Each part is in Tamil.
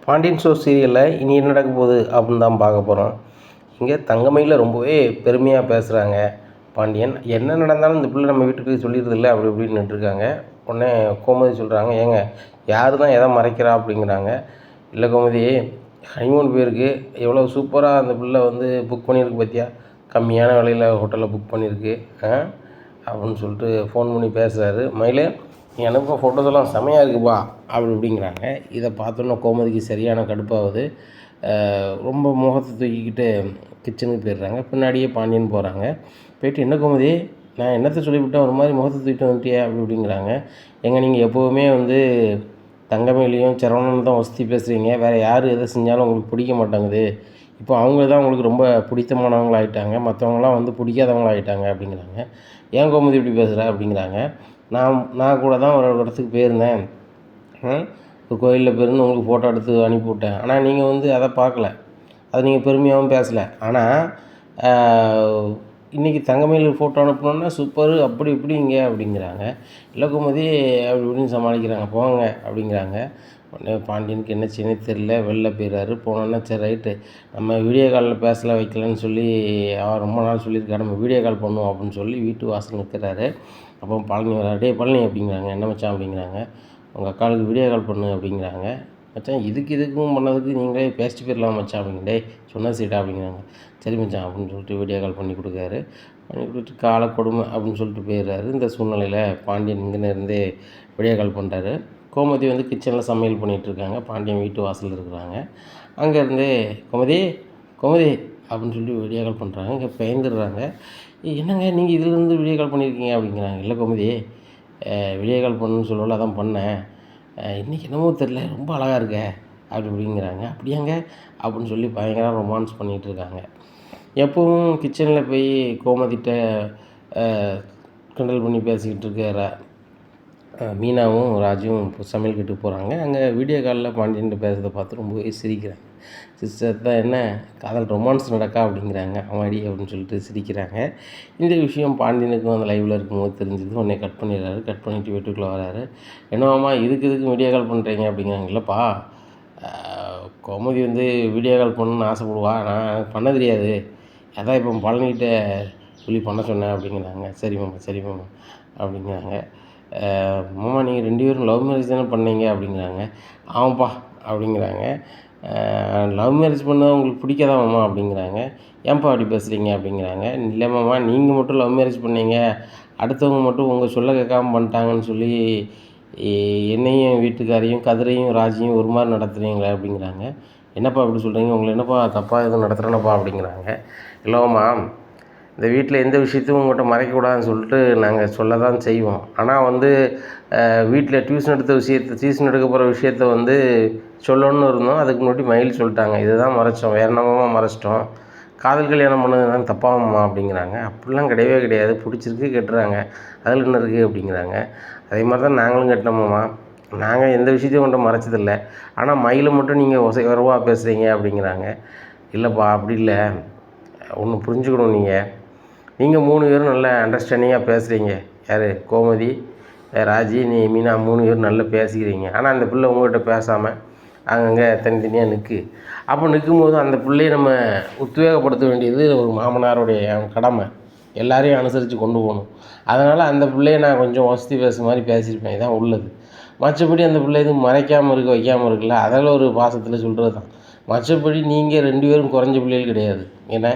பாண்டியன் ஸ்டோர் சீரியலில் இனி என்ன நடக்க போகுது அப்படின்னு தான் பார்க்க போகிறோம். இங்கே தங்கமயில ரொம்பவே பெருமையாக பேசுகிறாங்க. பாண்டியன் என்ன நடந்தாலும் இந்த பிள்ளை நம்ம வீட்டுக்கு சொல்லிடுறதில்ல அப்படி இப்படின்னு நின்றுருக்காங்க. உடனே கோமதி சொல்கிறாங்க, ஏங்க யார் தான் எதை மறைக்கிறா அப்படிங்கிறாங்க. இல்லை கோமதி, ஹனிமூன் போயிருக்கு, எவ்வளோ சூப்பராக அந்த பிள்ளை வந்து புக் பண்ணியிருக்கு பார்த்தியா, கம்மியான விலையில் ஹோட்டலில் புக் பண்ணியிருக்கு அப்படின்னு சொல்லிட்டு ஃபோன் பண்ணி பேசுகிறாரு. மயிலே எனக்கும் ஃபோட்டோஸெல்லாம் செமையாக இருக்குப்பா அப்படி இப்படிங்கிறாங்க. இதை பார்த்தோன்னா கோமதிக்கு சரியான கடுப்பாகுது. ரொம்ப முகத்தை தூக்கிக்கிட்டு கிச்சனுக்கு போயிடுறாங்க. பின்னாடியே பாண்டியன் போகிறாங்க. போயிட்டு, என்ன கோமதி, நான் என்னத்தை சொல்லிவிட்டேன், ஒரு மாதிரி முகத்தை தூக்கிட்டு வந்துட்டியா அப்படி இப்படிங்கிறாங்க. ஏங்க நீங்கள் எப்போவுமே வந்து தங்கமயிலையும் சரவணனும் தான் வசதி பேசுகிறீங்க, வேறு யார் எதை செஞ்சாலும் உங்களுக்கு பிடிக்க மாட்டேங்குது. இப்போ அவங்க தான் உங்களுக்கு ரொம்ப பிடித்தமானவங்களாகிட்டாங்க, மற்றவங்களாம் வந்து பிடிக்காதவங்களாகிட்டாங்க அப்படிங்கிறாங்க. ஏன் கோமதி இப்படி பேசுகிற அப்படிங்கிறாங்க. நான் கூட தான் ஒரு இடத்துக்கு போயிருந்தேன், ஒரு கோயிலில் போயிருந்து உங்களுக்கு ஃபோட்டோ எடுத்து அனுப்பிவிட்டேன். ஆனால் நீங்கள் வந்து அதை பார்க்கல, அதை நீங்கள் பெருமையாகவும் பேசலை. ஆனால் இன்றைக்கி தங்கமயில் ஃபோட்டோ அனுப்பணுன்னா சூப்பர் அப்படி இப்படிங்க அப்படிங்கிறாங்க. இல்லை கோமதி அப்படி இப்படின்னு சமாளிக்கிறாங்க. போங்க அப்படிங்கிறாங்க. உடனே பாண்டியனுக்கு என்ன செய்யணும்னு தெரியல, வெளில போயிடுறாரு. போனோன்னா சரி ரைட்டு, நம்ம வீடியோ காலில் பேசலாம் வைக்கலன்னு சொல்லி அவர் ரொம்ப நாள் சொல்லியிருக்காரு, நம்ம வீடியோ கால் பண்ணுவோம் அப்படின்னு சொல்லி வீட்டு வாசல் நிற்கிறாரு. அப்போ பழனி வராரு. டே பழனி அப்படிங்கிறாங்க. என்ன மச்சான் அப்படிங்கிறாங்க. உங்கள் அக்காளுக்கு வீடியோ கால் பண்ணு அப்படிங்கிறாங்க. மச்சான் இதுக்கும் பண்ணதுக்கு நீங்களே பேசிட்டு போயிடலாம் மச்சான் அப்படிங்க. டே சொன்ன சீட்டா அப்படிங்கிறாங்க. சரி மச்சான் அப்படின்னு சொல்லிட்டு வீடியோ கால் பண்ணி கொடுக்காரு. பண்ணி கொடுத்துட்டு காலை கொடுமை அப்படின்னு சொல்லிட்டு போயிடுறாரு. இந்த சூழ்நிலையில் பாண்டியன் இங்கேருந்தே வீடியோ கால் பண்ணுறாரு. கோமதி வந்து கிச்சனில் சமையல் பண்ணிகிட்ருக்காங்க. பாண்டியன் வீட்டு வாசலில் இருக்கிறாங்க. அங்கேருந்தே கோமதி கோமதி அப்படின்னு சொல்லி வீடியோ கால் பண்ணுறாங்க. இங்கே பயந்துடுறாங்க. என்னங்க நீங்கள் இதிலேருந்து வீடியோ கால் பண்ணியிருக்கீங்க அப்படிங்கிறாங்க. இல்லை கோமதி, வீடியோ கால் பண்ணணுன்னு சொல்லல, அதான் பண்ணேன். இன்றைக்கி என்னமோ தெரில, ரொம்ப அழகாக இருக்க அப்படி இப்படிங்கிறாங்க. அப்படியாங்க அப்படின்னு சொல்லி பயங்கர ரொமான்ஸ் பண்ணிகிட்ருக்காங்க. எப்பவும் கிச்சனில் போய் கோமதிட்ட கிண்டல் பண்ணி பேசிக்கிட்டு இருக்கிற மீனாவும் ராஜுவும் சமையல் கட்டுக்கு போகிறாங்க. அங்கே வீடியோ காலில் பாண்டியன்ட்டு பேசுகிறத பார்த்து ரொம்பவே சிரிக்கிறாங்க. சிஸ்டர் தான், என்ன காதல் ரொமான்ஸ் நடக்கா அப்படிங்கிறாங்க. அவடி அப்படின்னு சொல்லிட்டு சிரிக்கிறாங்க. இந்த விஷயம் பாண்டியனுக்கும் அந்த லைவில் இருக்கும்போது தெரிஞ்சது. உடனே கட் பண்ணிடுறாரு. கட் பண்ணிவிட்டு வீட்டுக்குள்ளே வராரு. என்னவாம்மா இதுக்கு வீடியோ கால் பண்ணுறீங்க அப்படிங்கிறாங்க. இல்லைப்பா, கோமதி வந்து வீடியோ கால் பண்ணணுன்னு ஆசைப்படுவா, நான் எனக்கு பண்ண தெரியாது, அதான் இப்போ பழனிக்கிட்ட சொல்லி பண்ண சொன்னேன் அப்படிங்கிறாங்க. சரி மாமா அப்படிங்கிறாங்க. மாமா நீங்கள் 2 பேரும் லவ் மேரேஜ் தானே பண்ணீங்க அப்படிங்கிறாங்க. ஆமாப்பா அப்படிங்கிறாங்க. லவ் மேரேஜ் பண்ணால் உங்களுக்கு பிடிக்காதா மாமா அப்படிங்கிறாங்க. ஏன்ப்பா அப்படி பேசுகிறீங்க அப்படிங்கிறாங்க. இல்லை மாமா, நீங்கள் மட்டும் லவ் மேரேஜ் பண்ணீங்க, அடுத்தவங்க மட்டும் உங்கள் சொல்ல கேட்காம பண்ணிட்டாங்கன்னு சொல்லி என்னையும் வீட்டுக்காரையும் கதிரையும் ராஜையும் ஒரு மாதிரி நடத்துகிறீங்களே அப்படிங்கிறாங்க. என்னப்பா அப்படி சொல்கிறீங்க, உங்களை என்னப்பா தப்பாக எதுவும் நடத்துகிறேன்னப்பா அப்படிங்கிறாங்க. இல்லைம்மா, இந்த வீட்டில் எந்த விஷயத்தையும் உங்கள்கிட்ட மறைக்கக்கூடாதுன்னு சொல்லிட்டு நாங்கள் சொல்ல தான் செய்வோம். ஆனால் வந்து வீட்டில் டியூஷன் எடுக்க போகிற விஷயத்த வந்து சொல்லணும்னு இருந்தோம். அதுக்கு முன்னாடி மயில் சொல்லிட்டாங்க, இதுதான் மறைச்சோம், வேறு என்னமா மறைச்சிட்டோம், காதல் கல்யாணம் பண்ணதுனால தப்பாகுமா அப்படிங்கிறாங்க. அப்படிலாம் கிடையவே கிடையாது, பிடிச்சிருக்கு கட்டுறாங்க, அதில் என்ன இருக்குது அப்படிங்கிறாங்க. அதே மாதிரி தான் நாங்களும் கட்டினோம்மா, நாங்கள் எந்த விஷயத்தையும் கொண்டு மறைச்சதில்லை, ஆனால் மயிலை மட்டும் நீங்கள் உறவாக பேசுகிறீங்க அப்படிங்கிறாங்க. இல்லைப்பா அப்படி இல்லை, ஒன்று புரிஞ்சுக்கணும், நீங்கள் 3 பேரும் நல்ல அண்டர்ஸ்டாண்டிங்காக பேசுகிறீங்க, யார் கோமதி, ராஜி, மீனா 3 பேரும் நல்லா பேசிக்கிறீங்க. ஆனால் அந்த பிள்ளை உங்கள்கிட்ட பேசாமல் அங்கங்கே தனித்தனியாக நிற்கு. அப்போ நிற்கும்போது அந்த பிள்ளையை நம்ம உத்வேகப்படுத்த வேண்டியது ஒரு மாமனாருடைய கடமை, எல்லாரையும் அனுசரித்து கொண்டு போகணும். அதனால் அந்த பிள்ளையை நான் கொஞ்சம் வசதி பேசுகிற மாதிரி பேசியிருப்பேன், இதான் உள்ளது. மற்றபடி அந்த பிள்ளை எதுவும் மறைக்காமல் வைக்காமல் இருக்குல்ல, அதில் ஒரு பாசத்தில் சொல்கிறது தான். மற்றபடி நீங்கள் 2 பேரும் குறைஞ்ச பிள்ளைகள் கிடையாது. ஏன்னா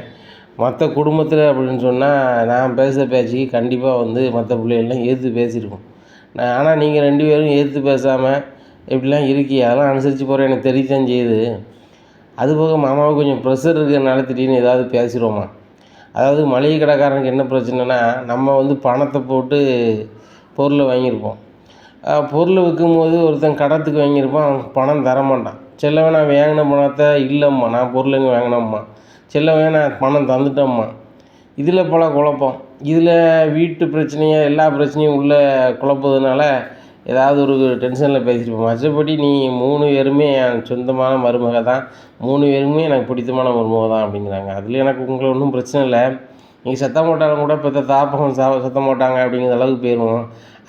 மற்ற குடும்பத்தில் அப்படின்னு சொன்னால் நான் பேசுகிற பேச்சுக்கு கண்டிப்பாக வந்து மற்ற பிள்ளைகள்லாம் எதிர்த்து பேசியிருக்கோம். ஆனால் நீங்கள் 2 பேரும் எதிர்த்து பேசாமல் இப்படிலாம் இருக்கி, அதெல்லாம் அனுசரித்து போகிற எனக்கு தெரியத்தான் செய்யுது. அதுபோக மாமாவுக்கு கொஞ்சம் ப்ரெஷர் இருக்கிறதுனால திடீர்னு ஏதாவது பேசிடுவோமா. அதாவது மளிகை கடைக்காரனுக்கு என்ன பிரச்சனைனா, நம்ம வந்து பணத்தை போட்டு பொருளை வாங்கியிருப்போம். பொருளை விற்கும்போது ஒருத்தன் கடத்துக்கு வாங்கியிருப்பான், அவன் பணம் தரமாட்டான். செல்லவன் நான் வாங்கின பணத்தை இல்லைம்மா, நான் பொருள் எங்கே வாங்கினோம்மா, செல்லவன் நான் பணம் தந்துட்டோம்மா. இதில் பல குழப்பம். இதில் வீட்டு பிரச்சனையை எல்லா பிரச்சனையும் உள்ளே குழப்பதுனால ஏதாவது ஒரு டென்ஷனில் பேசியிருப்போம். மற்றபடி நீ 3 பேருமே என் சொந்தமான மருமக தான், 3 பேருமே எனக்கு பிடித்தமான மருமக தான் அப்படிங்கிறாங்க. அதில் எனக்கு உங்களை ஒன்றும் பிரச்சனை இல்லை, நீங்கள் சத்தம் போட்டாலும் கூட பெற்ற தாப்பகம் சத்தம் போட்டாங்க அப்படிங்கிற அளவுக்கு போயிடுவோம்.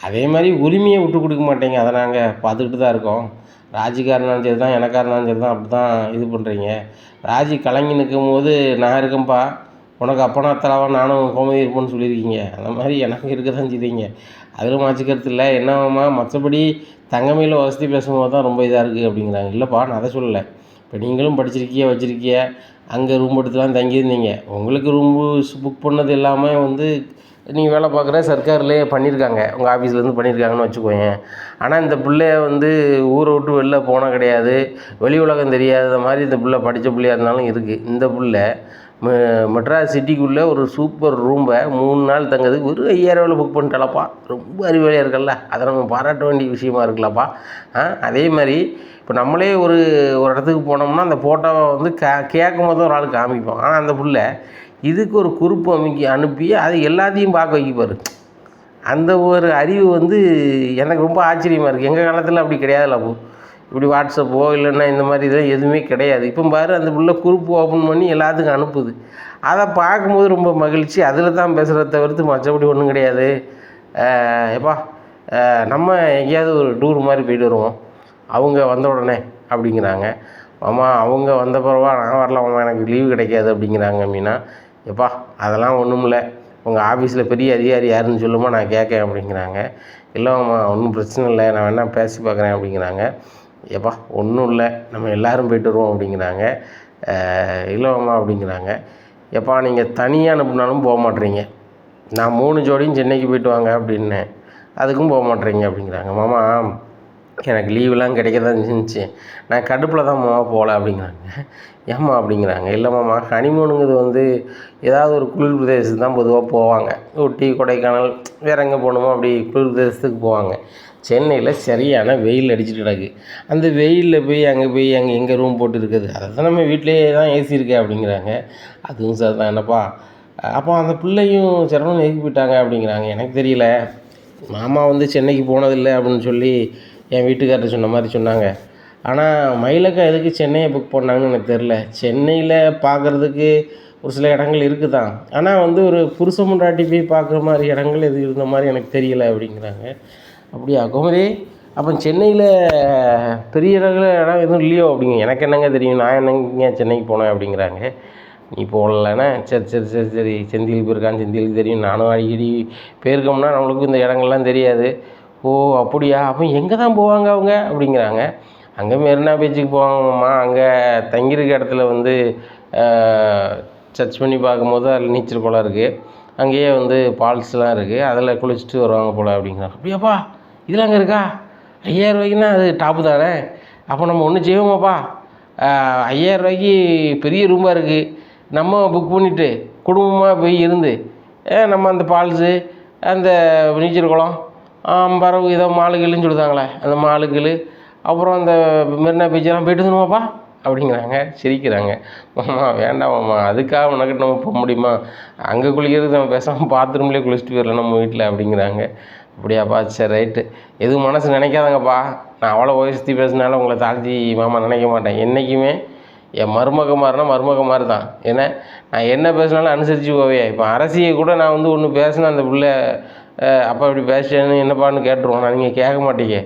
அதே மாதிரி உரிமையை விட்டு கொடுக்க மாட்டேங்க, அதை நாங்கள் பார்த்துக்கிட்டு தான் இருக்கோம். ராஜிக்காக இருந்தாலும் சரி தான், எனக்காக இருந்தாலும் சரி தான், அப்படி தான் இது பண்ணுறீங்க. ராஜி கலங்கி நிற்கும்போது நான் இருக்கேன்ப்பா, உனக்கு அப்பனா அத்தலாவா நானும் கோமதி இருப்பேன்னு சொல்லியிருக்கீங்க. அந்த மாதிரி எனக்கு இருக்க தான் செய்வீங்க, அதில் மாற்றிக்கிறது இல்லை. என்னம்மா மற்றபடி தங்கமையில் வசதி பேசும்போது தான் ரொம்ப இதாக இருக்குது அப்படிங்கிறாங்க. இல்லைப்பா, நான் அதை சொல்லலை. இப்போ நீங்களும் படிச்சிருக்கிய வச்சுருக்கிய, அங்கே ரூம் எடுத்துலாம் தங்கியிருந்தீங்க. உங்களுக்கு ரூம்பு புக் பண்ணது இல்லாமல் வந்து நீங்கள் வேலை பார்க்குற சர்க்கார்லேயே பண்ணியிருக்காங்க, உங்கள் ஆஃபீஸ்லேருந்து பண்ணியிருக்காங்கன்னு வச்சுக்கோங்க. ஆனால் இந்த பிள்ளைய வந்து ஊரை விட்டு வெளில போனால் கிடையாது, வெளி உலகம் தெரியாத மாதிரி இந்த பிள்ளை படித்த பிள்ளையாக இருந்தாலும் இருக்குது. இந்த பிள்ளை மெட்ராஸ் சிட்டிக்குள்ளே ஒரு சூப்பர் ரூம்பை 3 நாள் தங்கிறதுக்கு ஒரு 5000 புக் பண்ணிட்டாலப்பா. ரொம்ப அறிவாளியாக இருக்கல்ல, அதை நம்ம பாராட்ட வேண்டிய விஷயமா இருக்குல்லப்பா. அதே மாதிரி இப்போ நம்மளே ஒரு இடத்துக்கு போனோம்னா அந்த ஃபோட்டோவை வந்து கேட்கும் போது ஒரு ஆள் காமிப்போம். ஆனால் அந்த பிள்ளை இதுக்கு ஒரு குறிப்பு அனுப்பி அது எல்லாத்தையும் பார்க்க வைக்கப்பாரு. அந்த ஒரு அறிவு வந்து எனக்கு ரொம்ப ஆச்சரியமாக இருக்குது. எங்கள் காலத்தில் அப்படி கிடையாதுல்ல. அப்போ இப்படி வாட்ஸ்அப்போ இல்லைன்னா இந்த மாதிரி இதெல்லாம் எதுவுமே கிடையாது. இப்போ பாரு, அந்த பிள்ளை குரூப் ஓப்பன் பண்ணி எல்லாத்துக்கும் அனுப்புது. அதை பார்க்கும்போது ரொம்ப மகிழ்ச்சி. அதில் தான் பேசுகிறத தவிர்த்து மற்றபடி ஒன்றும் கிடையாது. எப்பா, நம்ம எங்கேயாவது ஒரு டூர் மாதிரி போய்ட்டு வருவோம் அவங்க வந்த உடனே அப்படிங்கிறாங்க. மாமா அவங்க வந்த பிறவா நான் வரல மாமா, எனக்கு லீவு கிடைக்காது அப்படிங்கிறாங்க மீனா. எப்பா அதெல்லாம் ஒன்றும் இல்லை, உங்கள் ஆஃபீஸில் பெரிய அதிகாரி யாருன்னு சொல்லுமா, நான் கேட்கேன் அப்படிங்கிறாங்க. இல்லைம்மா ஒன்றும் பிரச்சனை இல்லை, நான் வேணா பேசி பார்க்குறேன் அப்படிங்கிறாங்க. எப்பா ஒன்றும் இல்லை, நம்ம எல்லோரும் போய்ட்டு வருவோம் அப்படிங்கிறாங்க. இல்லைம்மா அப்படிங்கிறாங்க. எப்பா நீங்கள் தனியாக அனுப்புனாலும் போக மாட்டேறீங்க, நான் 3 ஜோடியும் சென்னைக்கு போய்ட்டு வாங்க அப்படின்னேன், அதுக்கும் போக மாட்டேறீங்க அப்படிங்கிறாங்க. மாமா எனக்கு லீவெலாம் கிடைக்க தான் இருந்துச்சு, நான் கடுப்பில் தான் மாமா போகல அப்படிங்கிறாங்க. ஏம்மா அப்படிங்கிறாங்க. இல்லை மாமா, ஹனிமூனுங்கிறது வந்து ஏதாவது ஒரு குளிர் பிரதேசத்துக்கு தான் பொதுவாக போவாங்க. ஊட்டி, கொடைக்கானல், வேறு எங்கே போகணுமோ அப்படி குளிர் பிரதேசத்துக்கு போவாங்க. சென்னையில் சரியான வெயில் அடிச்சுட்டு கிடக்கு. அந்த வெயிலில் போய் அங்கே எங்கே ரூம் போட்டு இருக்குது, அதை தான் நம்ம வீட்டிலேயே தான் ஏசி இருக்கே அப்படிங்கிறாங்க. அதுவும் சார் தான். என்னப்பா அப்போ அந்த பிள்ளையும் சிரமம் எதுக்கு போயிட்டாங்க அப்படிங்கிறாங்க. எனக்கு தெரியல, மாமா வந்து சென்னைக்கு போனதில்லை அப்படின்னு சொல்லி என் வீட்டுக்கார்ட்ட சொன்ன மாதிரி சொன்னாங்க. ஆனால் மயிலக்கா எதுக்கு சென்னையை புக் பண்ணாங்கன்னு எனக்கு தெரில. சென்னையில் பார்க்குறதுக்கு ஒரு சில இடங்கள் இருக்குது தான், ஆனால் வந்து ஒரு புருஷ முண்டாட்டி போய் பார்க்குற மாதிரி இடங்கள் எது இருந்த மாதிரி எனக்கு தெரியலை அப்படிங்கிறாங்க. அப்படியா கோமதி, அப்போ சென்னையில் பெரிய இடம் எதுவும் இல்லையோ அப்படிங்க. எனக்கு என்னங்க தெரியும், நான் என்னங்க சென்னைக்கு போனேன் அப்படிங்கிறாங்க. நீ போகலன்னா சரி சரி சரி சரி செந்தில் போயிருக்கான்னு செந்திலுக்கு தெரியும், நானும் அடிக்கடி போயிருக்கோம்னா நம்மளுக்கும் இந்த இடங்கள்லாம் தெரியாது. ஓ அப்படியா, அப்போ எங்கே தான் போவாங்க அவங்க அப்படிங்கிறாங்க. அங்கே மெரினா பீச்சுக்கு போவாங்கம்மா, அங்கே தங்கியிருக்க இடத்துல வந்து சர்ச் பண்ணி பார்க்கும்போது அதில் நீச்சல் குளம் இருக்குது, அங்கேயே வந்து ஃபால்ஸ்லாம் இருக்குது, அதில் குளிச்சுட்டு வருவாங்க போல் அப்படிங்கிறாங்க. அப்படியாப்பா, இதெல்லாம் அங்கே இருக்கா? 5000 ரூபாய்க்குன்னா அது டாப்பு தானே. அப்போ நம்ம ஒன்று செய்வோமாப்பா, 5000 ரூபாய்க்கு பெரிய ரூமாக இருக்குது, நம்ம புக் பண்ணிவிட்டு குடும்பமாக போய் இருந்து நம்ம அந்த ஃபால்ஸு, அந்த நீச்சல் குளம், பறவை ஏதோ மாலுகள்னு சொல்லுதாங்களே அந்த மாலுகள், அப்புறம் அந்த மெரினா பீச்செல்லாம் போய்ட்டு வந்துடுமாப்பா அப்படிங்கிறாங்க. சிரிக்கிறாங்க. மாமா வேண்டாம் மாமா, அதுக்காக உனக்கிட்ட நம்ம போக முடியுமா, அங்கே குளிக்கிறது நம்ம பேசாமல் பாத்ரூம்லேயே குளிச்சுட்டு போயிடலாம் நம்ம வீட்டில் அப்படிங்கிறாங்க. அப்படியாப்பா, சரி ரைட்டு, எதுவும் மனசு நினைக்காதங்கப்பா, நான் அவ்வளோ உயர்த்தி பேசினாலும் உங்களை தாழ்த்தி மாமா நினைக்க மாட்டேன். என்றைக்குமே என் மருமக மாதிரி தான். ஏன்னா நான் என்ன பேசினாலும் அனுசரித்து போவே. இப்போ அரசியை கூட நான் வந்து ஒன்று பேசினேன், அந்த பிள்ளை அப்பா இப்படி பேசிட்டேன்னு என்னப்பான்னு கேட்டுருவோம், நான் நீங்கள் கேட்க மாட்டீங்க.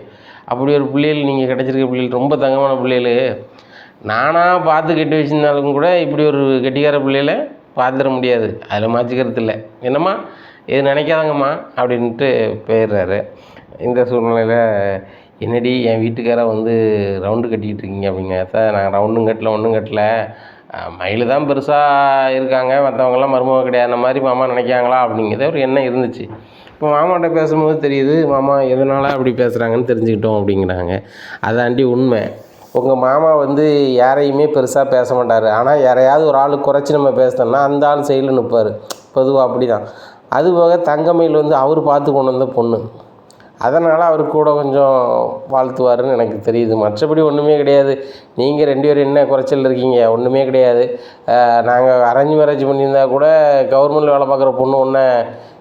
அப்படி ஒரு பிள்ளைகள் நீங்கள் கிடச்சிருக்க பிள்ளைகள் ரொம்ப தங்கமான பிள்ளைகள். நானாக பார்த்து கட்டி வச்சுருந்தாலும் கூட இப்படி ஒரு கெட்டிக்கார பிள்ளைகளை பார்த்துட முடியாது, அதில் மாற்றிக்கிறது இல்லை. என்னம்மா இது நினைக்காதங்கம்மா அப்படின்ட்டு போயிடுறாரு. இந்த சூழ்நிலையில் என்னடி என் வீட்டுக்காரை வந்து ரவுண்டு கட்டிக்கிட்டு இருக்கீங்க அப்படிங்க. சார் நான் ரவுண்டும் கட்டல ஒன்றும் கட்டல, மயில் தான் பெருசாக இருக்காங்க, மற்றவங்களாம் மருமக கிடையாது மாதிரி மாமா நினைக்காங்களா அப்படிங்கிறத ஒரு எண்ணம் இருந்துச்சு. இப்போ மாமாட்ட பேசும்போது தெரியுது, மாமா எதனால் அப்படி பேசுகிறாங்கன்னு தெரிஞ்சுக்கிட்டோம் அப்படிங்கிறாங்க. அதாண்டி உண்மை. உங்கள் மாமா வந்து யாரையுமே பெருசாக பேச மாட்டார், ஆனால் யாரையாவது ஒரு ஆள் குறைச்சி நம்ம பேசினோம்னா அந்த ஆள் சைடில் நிற்பார், பொதுவாக அப்படி தான். அதுபோக தங்கமயில் வந்து அவர் பார்த்து கொண்டு வந்த பொண்ணு, அதனால் அவர் கூட கொஞ்சம் வாழ்த்துவாருன்னு எனக்கு தெரியுது. மற்றபடி ஒன்றுமே கிடையாது. நீங்கள் 2 பேரும் என்ன குறைச்சல் இருக்கீங்க, ஒன்றுமே கிடையாது. நாங்கள் அரேஞ்ச் மேரேஜ் பண்ணியிருந்தா கூட கவர்மெண்ட் வேலை பார்க்குற பொண்ணு ஒன்றை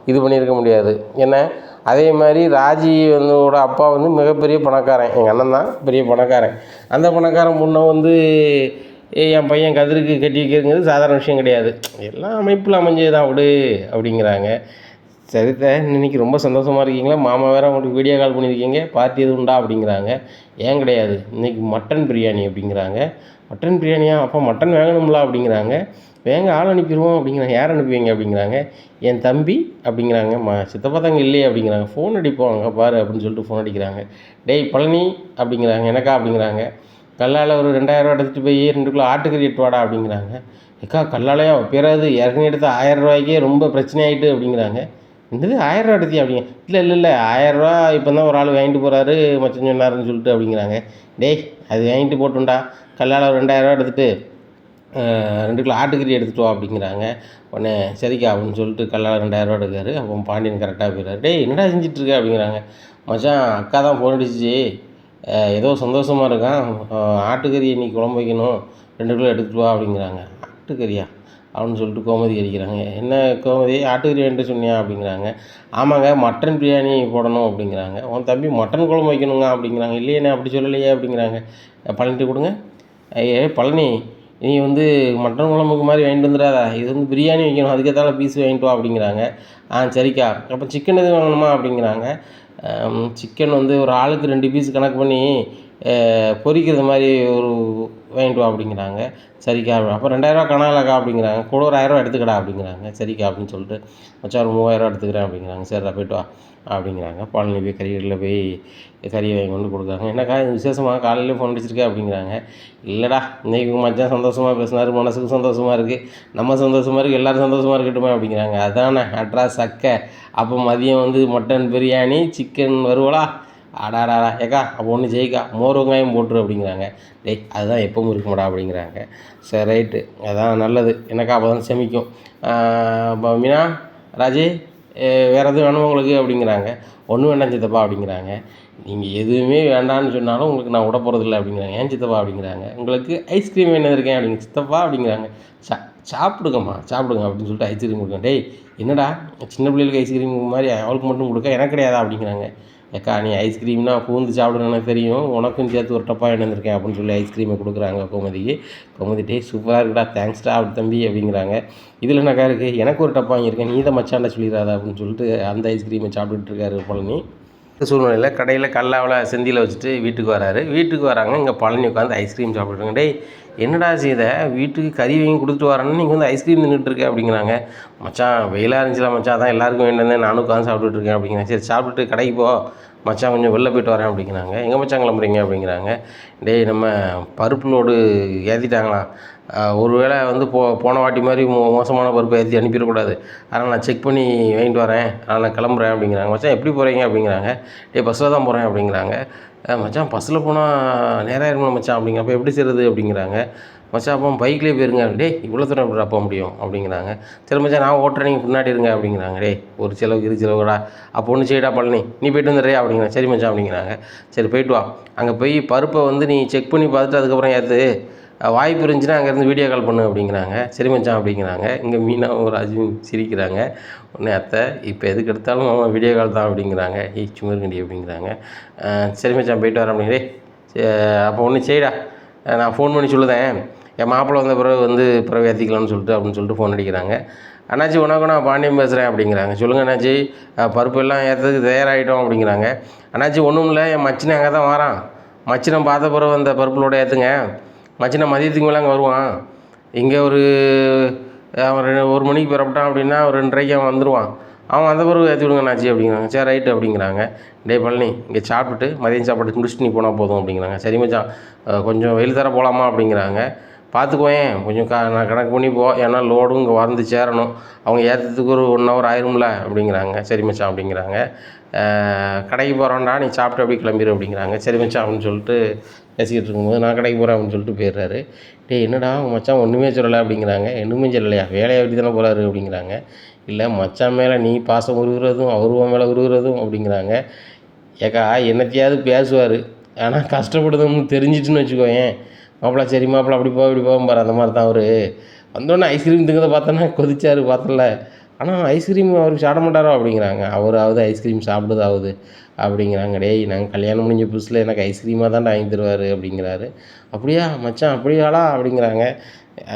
இது பண்ணியிருக்க முடியாது. ஏன்னா அதே மாதிரி ராஜி வந்தோட அப்பா வந்து மிகப்பெரிய பணக்காரன், எங்கள் அண்ணன் தான் பெரிய பணக்காரன். அந்த பணக்காரன் பொண்ணை வந்து என் பையன் கதிருக்கு கட்டி வைக்கிறதுங்கிறது சாதாரண விஷயம் கிடையாது, எல்லாம் அமைப்பில் அமைஞ்சது தான் விடு அப்படிங்கிறாங்க. சரித்த இன்னைக்கு ரொம்ப சந்தோஷமாக இருக்கீங்களா? மாமா வேறு உங்களுக்கு வீடியோ கால் பண்ணியிருக்கீங்க, பார்ட்டி எதுவும் உண்டா அப்படிங்கிறாங்க. ஏன் கிடையாது, இன்றைக்கி மட்டன் பிரியாணி அப்படிங்கிறாங்க. மட்டன் பிரியாணியா? அப்போ மட்டன் வேகணும்ல அப்படிங்கிறாங்க. வேங்க ஆள் அனுப்பிடுவோம் அப்படிங்கிறாங்க. யார் அனுப்புவீங்க அப்படிங்கிறாங்க. என் தம்பி அப்படிங்கிறாங்க. சித்தப்பா தாங்க இல்லையே அப்படிங்கிறாங்க. ஃபோன் அடிப்போம் அங்கே பாரு அப்படின்னு சொல்லிட்டு ஃபோன் அடிக்கிறாங்க. டேய் பழனி அப்படிங்கிறாங்க. எனக்கா அப்படிங்கிறாங்க. கல்லால் ஒரு 2000 எடுத்துகிட்டு போய் 2 கிலோ ஆட்டுக்கறி எட்டு வாடா அப்படிங்கிறாங்க. ஏக்கா கல்லாலையா பேராது ஏற்கனவே எடுத்து 1000 ரூபாய்க்கே ரொம்ப பிரச்சனை ஆகிட்டு அப்படிங்கிறாங்க. என்னது 1000 ரூபா எடுத்தியா அப்படிங்க. இல்லை 1000 ரூபா இப்போ தான் ஒரு ஆள் வாங்கிட்டு போகிறாரு மச்சான் சொன்னாருன்னு சொல்லிட்டு அப்படிங்கிறாங்க. டேய் அது வாங்கிட்டு போட்டுண்டா, கல்லால் ஒரு 2000 ரூபா எடுத்துகிட்டு 2 கிலோ ஆட்டுக்கறி எடுத்துகிட்டு வா அப்படிங்கிறாங்க. உடனே சரிக்கா அப்படின்னு சொல்லிட்டு கல்லால் 2000 ரூபா எடுக்காரு. அப்போ பாண்டியன் கரெக்டாக போயிடுறாரு. டேய் என்னடா செஞ்சிட்ருக்க அப்படிங்கிறாங்க. மச்சான் அக்கா தான் ஃபோன் அடிச்சிச்சு, ஏதோ சந்தோஷமாக இருக்கான், ஆட்டுக்கறி இன்னைக்கு குழம்பு வைக்கணும், 2 கிலோ எடுத்துகிட்டு வா அப்படிங்கிறாங்க. ஆட்டுக்கறியா அப்படின்னு சொல்லிட்டு கோமதி அடிக்கிறாங்க. என்ன கோமதி ஆட்டுக்கறி வேண்ட்டு சொன்னியா அப்படிங்கிறாங்க. ஆமாங்க மட்டன் பிரியாணி போடணும் அப்படிங்கிறாங்க. உன் தம்பி மட்டன் குழம்பு வைக்கணுங்க அப்படிங்கிறாங்க. இல்லையே அப்படி சொல்லலையே அப்படிங்கிறாங்க. பழனிட்டு கொடுங்க. பழனி நீ வந்து மட்டன் குழம்புக்கு மாதிரி வாங்கிட்டு வந்துடாத, இது வந்து பிரியாணி வைக்கணும், அதுக்கேற்றால பீஸ் வாங்கிட்டு வா அப்படிங்கிறாங்க. சரிக்கா, அப்போ சிக்கன் எதுவும் வாங்கணுமா அப்படிங்கிறாங்க. சிக்கன் வந்து ஒரு ஆளுக்கு 2 பீஸ் கணக்கு பண்ணி பொரிக்கிறது மாதிரி ஒரு வாங்கிட்டு வா அப்படிங்கிறாங்க. சரிக்கா அப்போ 2000 ரூபா காணாலக்கா அப்படிங்கிறாங்க. கூட ஒரு 1000 ரூபா எடுத்துக்கடா அப்படிங்கிறாங்க. சரிக்கா அப்படின்னு சொல்லிட்டு மச்சான் ஒரு 3000 ரூபா எடுத்துக்கிறேன் அப்படிங்கிறாங்க. சரிடா போய்ட்டு வா அப்படிங்கிறாங்க. பழனி போய் கறிக்கடையில் போய் கறியை வாங்கி கொண்டு கொடுக்குறாங்க. என்னக்கா இது விசேஷமாக காலையிலே ஃபோன் அடிச்சிருக்கேன் அப்படிங்கிறாங்க. இல்லைடா இன்றைக்கி மச்சான் சந்தோஷமாக பேசினார், மனசுக்கு சந்தோஷமாக இருக்குது, நம்ம சந்தோஷமாக இருக்குது, எல்லோரும் சந்தோஷமாக இருக்கட்டுமே அப்படிங்கிறாங்க. அதானே அட்ரா சக்கை. அப்போ மதியம் வந்து மட்டன் பிரியாணி, சிக்கன் வறுவலா? அடாடா ஏக்கா அப்போ ஒன்று ஜெயிக்கா மோர் வெங்காயம் போட்டுரு அப்படிங்கிறாங்க. டேய் அதுதான் எப்பவும் இருக்குமாடா அப்படிங்கிறாங்க. சரி ரைட்டு அதான் நல்லது, எனக்கா அப்போ தான் செமிக்கும். மீனா ராஜி வேறு எதுவும் வேணுமா உங்களுக்கு அப்படிங்கிறாங்க. ஒன்றும் வேண்டாம் சித்தப்பா அப்படிங்கிறாங்க. நீங்கள் எதுவுமே வேண்டான்னு சொன்னாலும் உங்களுக்கு நான் விட போகிறதில்ல அப்படிங்கிறாங்க. ஏன் சித்தப்பா அப்படிங்கிறாங்க. உங்களுக்கு ஐஸ்கிரீம் வேணும் இருக்கேன் அப்படிங்க. சித்தப்பா அப்படிங்கிறாங்க. சாப்பிடுங்கம்மா சாப்பிடுங்க அப்படின்னு சொல்லிட்டு ஐஸ்கிரீம் கொடுங்க. டேய் என்னடா சின்ன பிள்ளைகளுக்கு ஐஸ்கிரீம் மாதிரி அவளுக்கு மட்டும் கொடுக்க எனக்கு கிடையாதா அப்படிங்கிறாங்க. ஏக்கா நீ ஐஸ்கிரீம்னா பூந்து சாப்பிடணும்னு எனக்கு தெரியும், உனக்கும் சேர்த்து ஒரு டப்பா வேணுந்திருக்கேன் அப்படின்னு சொல்லி ஐஸ்கிரீமை கொடுக்குறாங்க கோமதிக்கு. கோமதி டே சூப்பராக இருக்குடா, தேங்க்ஸ்டா அப்படி தம்பி அப்படிங்கிறாங்க. இதில் என்னக்கா இருக்குது, எனக்கு ஒரு டப்பா வாங்கியிருக்கேன், நீ தான் மச்சான்டா சொல்லிடாத அப்படின்னு சொல்லிட்டு அந்த ஐஸ்கிரீமை சாப்பிட்டுட்டு இருக்காரு பழனி. சூழ்நிலையில் கடையில் கல்லாவில் செந்தியில் வச்சுட்டு வீட்டுக்கு வராரு. வீட்டுக்கு வராங்க, இங்கே பழனி உட்காந்து ஐஸ்கிரீம் சாப்பிட்ருங்க. டேய் என்னடா செய்த, வீட்டுக்கு கறி வாங்கி கொடுத்துட்டு வரேன்னு நீங்கள் வந்து ஐஸ்கிரீம் தின்னுட்டுருக்க அப்படிங்கிறாங்க. மச்சான் வெயிலாக இருந்துச்சுலாம் மச்சான், அதான் எல்லாருக்கும் வேண்டியது நானும் உட்காந்து சாப்பிட்டுட்ருக்கேன் அப்படிங்கிறேன். சரி சாப்பிட்டுட்டு கடைக்கு போ மச்சான், கொஞ்சம் வெளில போய்ட்டு வரேன் அப்படிங்கிறாங்க. எங்கே மச்சான் கிளம்புறீங்க அப்படிங்கிறாங்க. டேய் நம்ம பருப்பு லோடு ஏற்றிட்டாங்களாம், ஒரு வேளை வந்து போன வாட்டி மாதிரி மோசமான பருப்பை ஏற்றி அனுப்பிடக்கூடாது, அதனால் நான் செக் பண்ணி வாங்கிட்டு வரேன், அதனால் நான் கிளம்புறேன் அப்படிங்கிறாங்க. மச்சான் எப்படி போகிறீங்க அப்படிங்கிறாங்க. டேய் பஸ்ஸில் தான் போகிறேன் அப்படிங்கிறாங்க. மச்சான் பஸ்ஸில் போனால் நேராக இருக்கணும் மச்சான் அப்படிங்கிறப்ப எப்படி செய்கிறது அப்படிங்கிறாங்க. மச்சான் அப்போ பைக்லேயே போயிருங்க. டேய் இவ்வளோ தூரம் எப்படி போக முடியும் அப்படிங்கிறாங்க. சரி மச்சான் நான் ஓட்டுறேன், நீங்கள் பின்னாடி இருங்க அப்படிங்கிறாங்க. டேய் ஒரு செலவுக்கு இரு செலவுடா, அப்போ ஒன்று செய்யடா பழனி, நீ போய்ட்டு வந்துடுறியா அப்படிங்கிறாங்க. சரி மச்சான் அப்படிங்கிறாங்க. சரி போய்ட்டு வா, அங்கே போய் பருப்பை வந்து நீ செக் பண்ணி பார்த்துட்டு அதுக்கப்புறம் ஏற்று, வாய்ப்பு இருந்துச்சுன்னா அங்கேருந்து வீடியோ கால் பண்ணு அப்படிங்கிறாங்க. சரி மச்சான் அப்படிங்கிறாங்க. இங்கே மீனாவும் ராஜுவும் சிரிக்கிறாங்க. உடனே அத்தை இப்போ எதுக்கு எடுத்தாலும் மாமா வீடியோ கால் தான் அப்படிங்கிறாங்க. சும்மா இருக்கண்டி அப்படிங்கிறாங்க. சரி மச்சான் போய்ட்டு வரேன் அப்படிங்கிறே. அப்போ ஒன்று செய்டா, நான் ஃபோன் பண்ணி சொல்லுதேன், என் மாப்பிள்ளை வந்த பிறகு வந்து பிறகு ஏற்றிக்கலாம்னு சொல்லிட்டு அப்படின்னு சொல்லிட்டு ஃபோன் அடிக்கிறாங்க. அண்ணாச்சி உனக்கு நான் பாண்டியம் பேசுகிறேன் அப்படிங்கிறாங்க. சொல்லுங்கள் அண்ணாச்சி, பருப்பு எல்லாம் ஏற்றதுக்கு தயாராகிட்டோம் அப்படிங்கிறாங்க. அண்ணாச்சி ஒன்றும் இல்லை, என் மச்சினை அங்கே தான் வரான், மச்சினை பார்த்த பிறகு அந்த பருப்புலோட ஏற்றுங்க, மச்சினை மதியத்துக்கு மேலே அங்கே வருவான், இங்கே ஒரு அவன் 1 மணிக்கு புறப்பட்டான் அப்படின்னா ஒரு 2:30க்கு அவன் வந்துடுவான், அவன் வந்த பிறகு ஏற்றி விடுங்க அண்ணாச்சி அப்படிங்கிறாங்க. சரி ரைட்டு அப்படிங்கிறாங்க. டே பழனி இங்கே சாப்பிட்டுட்டு மதியம் சாப்பாடு முடிச்சுட்டு நீ போனால் போதும் அப்படிங்கிறாங்க. சரி மச்சான் கொஞ்சம் வெயில் தர போகலாமா அப்படிங்கிறாங்க. பார்த்துக்குவேன் கொஞ்சம் நான் கணக்கு பண்ணி போ, ஏன்னா லோடும் இங்கே வந்து சேரணும், அவங்க ஏற்றுறதுக்கு ஒரு 1 ஹவர் ஆயிரும்ல அப்படிங்கிறாங்க. சரி மச்சான் அப்படிங்கிறாங்க. கடைக்கு போகிறோம்டா, நீ சாப்பிட்டு அப்படியே கிளம்பிடு அப்படிங்கிறாங்க. சரி மச்சான் அப்படின்னு சொல்லிட்டு பேசிக்கிட்டு இருக்கும்போது நான் கடைக்கு போகிறேன் அப்படின்னு சொல்லிட்டு போயிடுறாரு. டேய் என்னடா உங்கள் மச்சான் ஒன்றுமே சொல்லலை அப்படிங்கிறாங்க. ஒன்றுமே சொல்லலையா, வேலையை எப்படி தானே போகிறாரு அப்படிங்கிறாங்க. இல்லை மச்சான் மேலே நீ பாசம் உருகிறதும் அவர் மேலே உருகிறதும் அப்படிங்கிறாங்க. ஏக்கா என்னத்தையாவது பேசுவார், ஆனால் கஷ்டப்படுதுன்னு தெரிஞ்சிட்டுன்னு வச்சுக்கோயேன், மாப்பிள்ளை சரி மாப்பிள்ளை அப்படி இப்படி போகும் பாரு, அந்த மாதிரி தான் அவர் வந்தோடனே ஐஸ்கிரீம் திங்கிறத பார்த்தோன்னா கொதிச்சார் பார்த்தல, ஆனால் ஐஸ்கிரீம் அவருக்கு சாப்பிட மாட்டாரோ அப்படிங்கிறாங்க. அவராவது ஐஸ்கிரீம் சாப்பிடுதாவது அப்படிங்கிறாங்க. டேய் நாங்கள் கல்யாணம் முடிஞ்ச புதுசில் எனக்கு ஐஸ்கிரீமாக தான்டா வாங்கி தருவார் அப்படிங்கிறாரு. அப்படியா மச்சான் அப்படியாளா அப்படிங்கிறாங்க.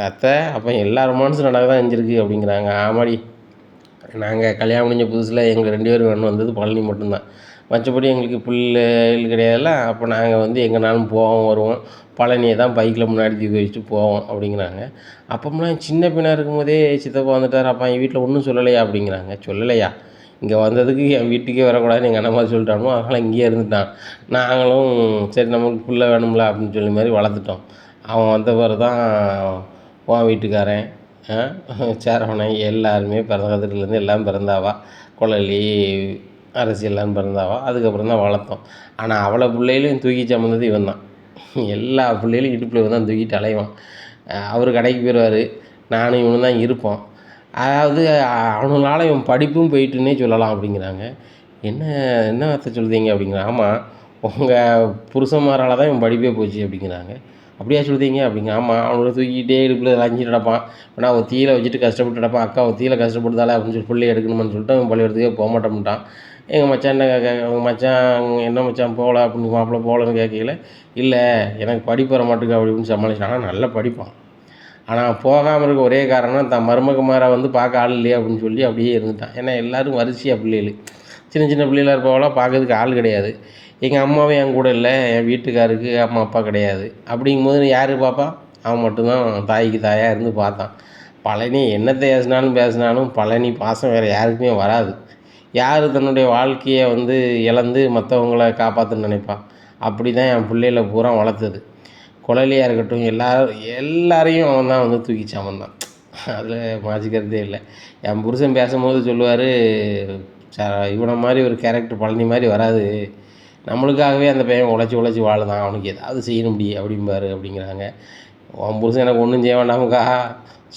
அத்தை அப்போ எல்லா ரொமான்ஸும் நடக்க தான் செஞ்சுருக்கு அப்படிங்கிறாங்க. ஆமாடி நாங்கள் கல்யாணம் முடிஞ்ச புதுசில் எங்கள் 2 பேரும் வேணும் வந்தது பழனி மட்டும்தான். மற்றபடி எங்களுக்கு பிள்ளைகள் கிடையாதுல்ல. அப்போ நாங்கள் வந்து எங்கேனாலும் போவோம் வருவோம். பழனியை தான் பைக்கில் முன்னாடி தூக்கி வச்சுட்டு போவோம் அப்படிங்கிறாங்க. அப்போம்லாம் சின்ன பையனாக இருக்கும்போதே சித்தப்பா வந்துட்டார், அப்போ என் வீட்டில் ஒன்றும் சொல்லலையா அப்படிங்கிறாங்க. சொல்லலையா, இங்கே வந்ததுக்கு என் வீட்டுக்கே வரக்கூடாதுன்னு எங்கள் அண்ணன் மாதிரி சொல்லிட்டானோ, அதனால் இங்கேயே இருந்துட்டான். நாங்களும் சரி நமக்கு பிள்ளை வேணும்ல அப்படின்னு சொல்லி மாதிரி வளர்த்துட்டோம். அவன் வந்த பிறகு தான் உன் வீட்டுக்காரன் சேரவணன் எல்லாருமே பிறந்ததுலேருந்து எல்லாம் பிறந்தாவா, குழலி அரசி எல்லாம் பிறந்தாவா. அதுக்கப்புறம் தான் வளர்த்தோம். ஆனால் அவ்வளோ பிள்ளைகளையும் தூக்கி சுமந்தது இவன் தான். எல்லா பிள்ளைகளையும் இடுப்பில் இவன் தான் தூக்கிட்டு அலைவான். அவர் கடைக்கு போயிடுவார், நானும் இவனும் தான் இருப்போம். அதாவது அவனுங்களால இவன் படிப்பும் போயிட்டுன்னே சொல்லலாம் அப்படிங்கிறாங்க. என்ன என்ன வார்த்தை சொல்லுதீங்க அப்படிங்கிறாங்க. ஆமாம், உங்கள் புருஷன்மாரால் தான் இவன் படிப்பே போச்சு அப்படிங்கிறாங்க. அப்படியா சொல்லுதீங்க அப்படிங்க. ஆமாம், அவனை தூக்கிட்டே இடுப்பில் லஞ்சிட்டு நடப்பான். நான் ஒரு தீயில வச்சுட்டு கஷ்டப்பட்டு நடப்பான். அக்கா ஒரு தீயில கஷ்டப்படுதாலே அப்படின்னு சொல்லி பிள்ளை எடுக்கணும்னு சொல்லிட்டு அவன் பள்ளிக்கூடத்துக்கே போக மாட்டேன்ட்டான். எங்கள் மச்சான் அவங்க மச்சான் என்ன மச்சான் போகல அப்படின்னு மாப்பிள்ளை போகலன்னு கேட்கல. இல்லை எனக்கு படிப்பு வர மாட்டேங்க அப்படின்னு சமாளிச்சான். ஆனால் நல்லா படிப்பான். ஆனால் போகாமல் இருக்க ஒரே காரணம் தான் மருமகமாரை வந்து பார்க்க ஆள் இல்லையா அப்படின்னு சொல்லி அப்படியே இருந்துட்டான். ஏன்னா எல்லோரும் வரிசையாக பிள்ளைகள் சின்ன சின்ன பிள்ளைகளாக இருப்பவங்களாம் பார்க்கறதுக்கு ஆள் கிடையாது. எங்கள் அம்மாவும் என் கூட இல்லை, என் வீட்டுக்காருக்கு அம்மா அப்பா கிடையாது. அப்படிங்கும்போது யார் பார்ப்பா? அவன் மட்டும்தான் தாய்க்கு தாயாக இருந்து பார்த்தான். பழனி என்னத்தை பேசினாலும் பழனி பாசம் வேறு யாருக்குமே வராது. யார் தன்னுடைய வாழ்க்கையை வந்து இழந்து மற்றவங்கள காப்பாற்றணும்னு நினைப்பான். அப்படி தான் என் பிள்ளைகளை பூரா வளர்த்தது. குழலியாக இருக்கட்டும் எல்லாரையும் அவன் தான் வந்து தூக்கி சாமந்தான். அதில் மாற்றிக்கிறதே இல்லை. என் புருஷன் பேசும்போது சொல்லுவார், இவனை மாதிரி ஒரு கேரக்டர் பழனி மாதிரி வராது, நம்மளுக்காகவே அந்த பையன் உழைச்சி வாழுதான், அவனுக்கு ஏதாவது செய்யணும் அப்படிம்பாரு அப்படிங்கிறாங்க. உன் புருஷன் எனக்கு ஒன்றும் செய்ய வேண்டாமுக்கா,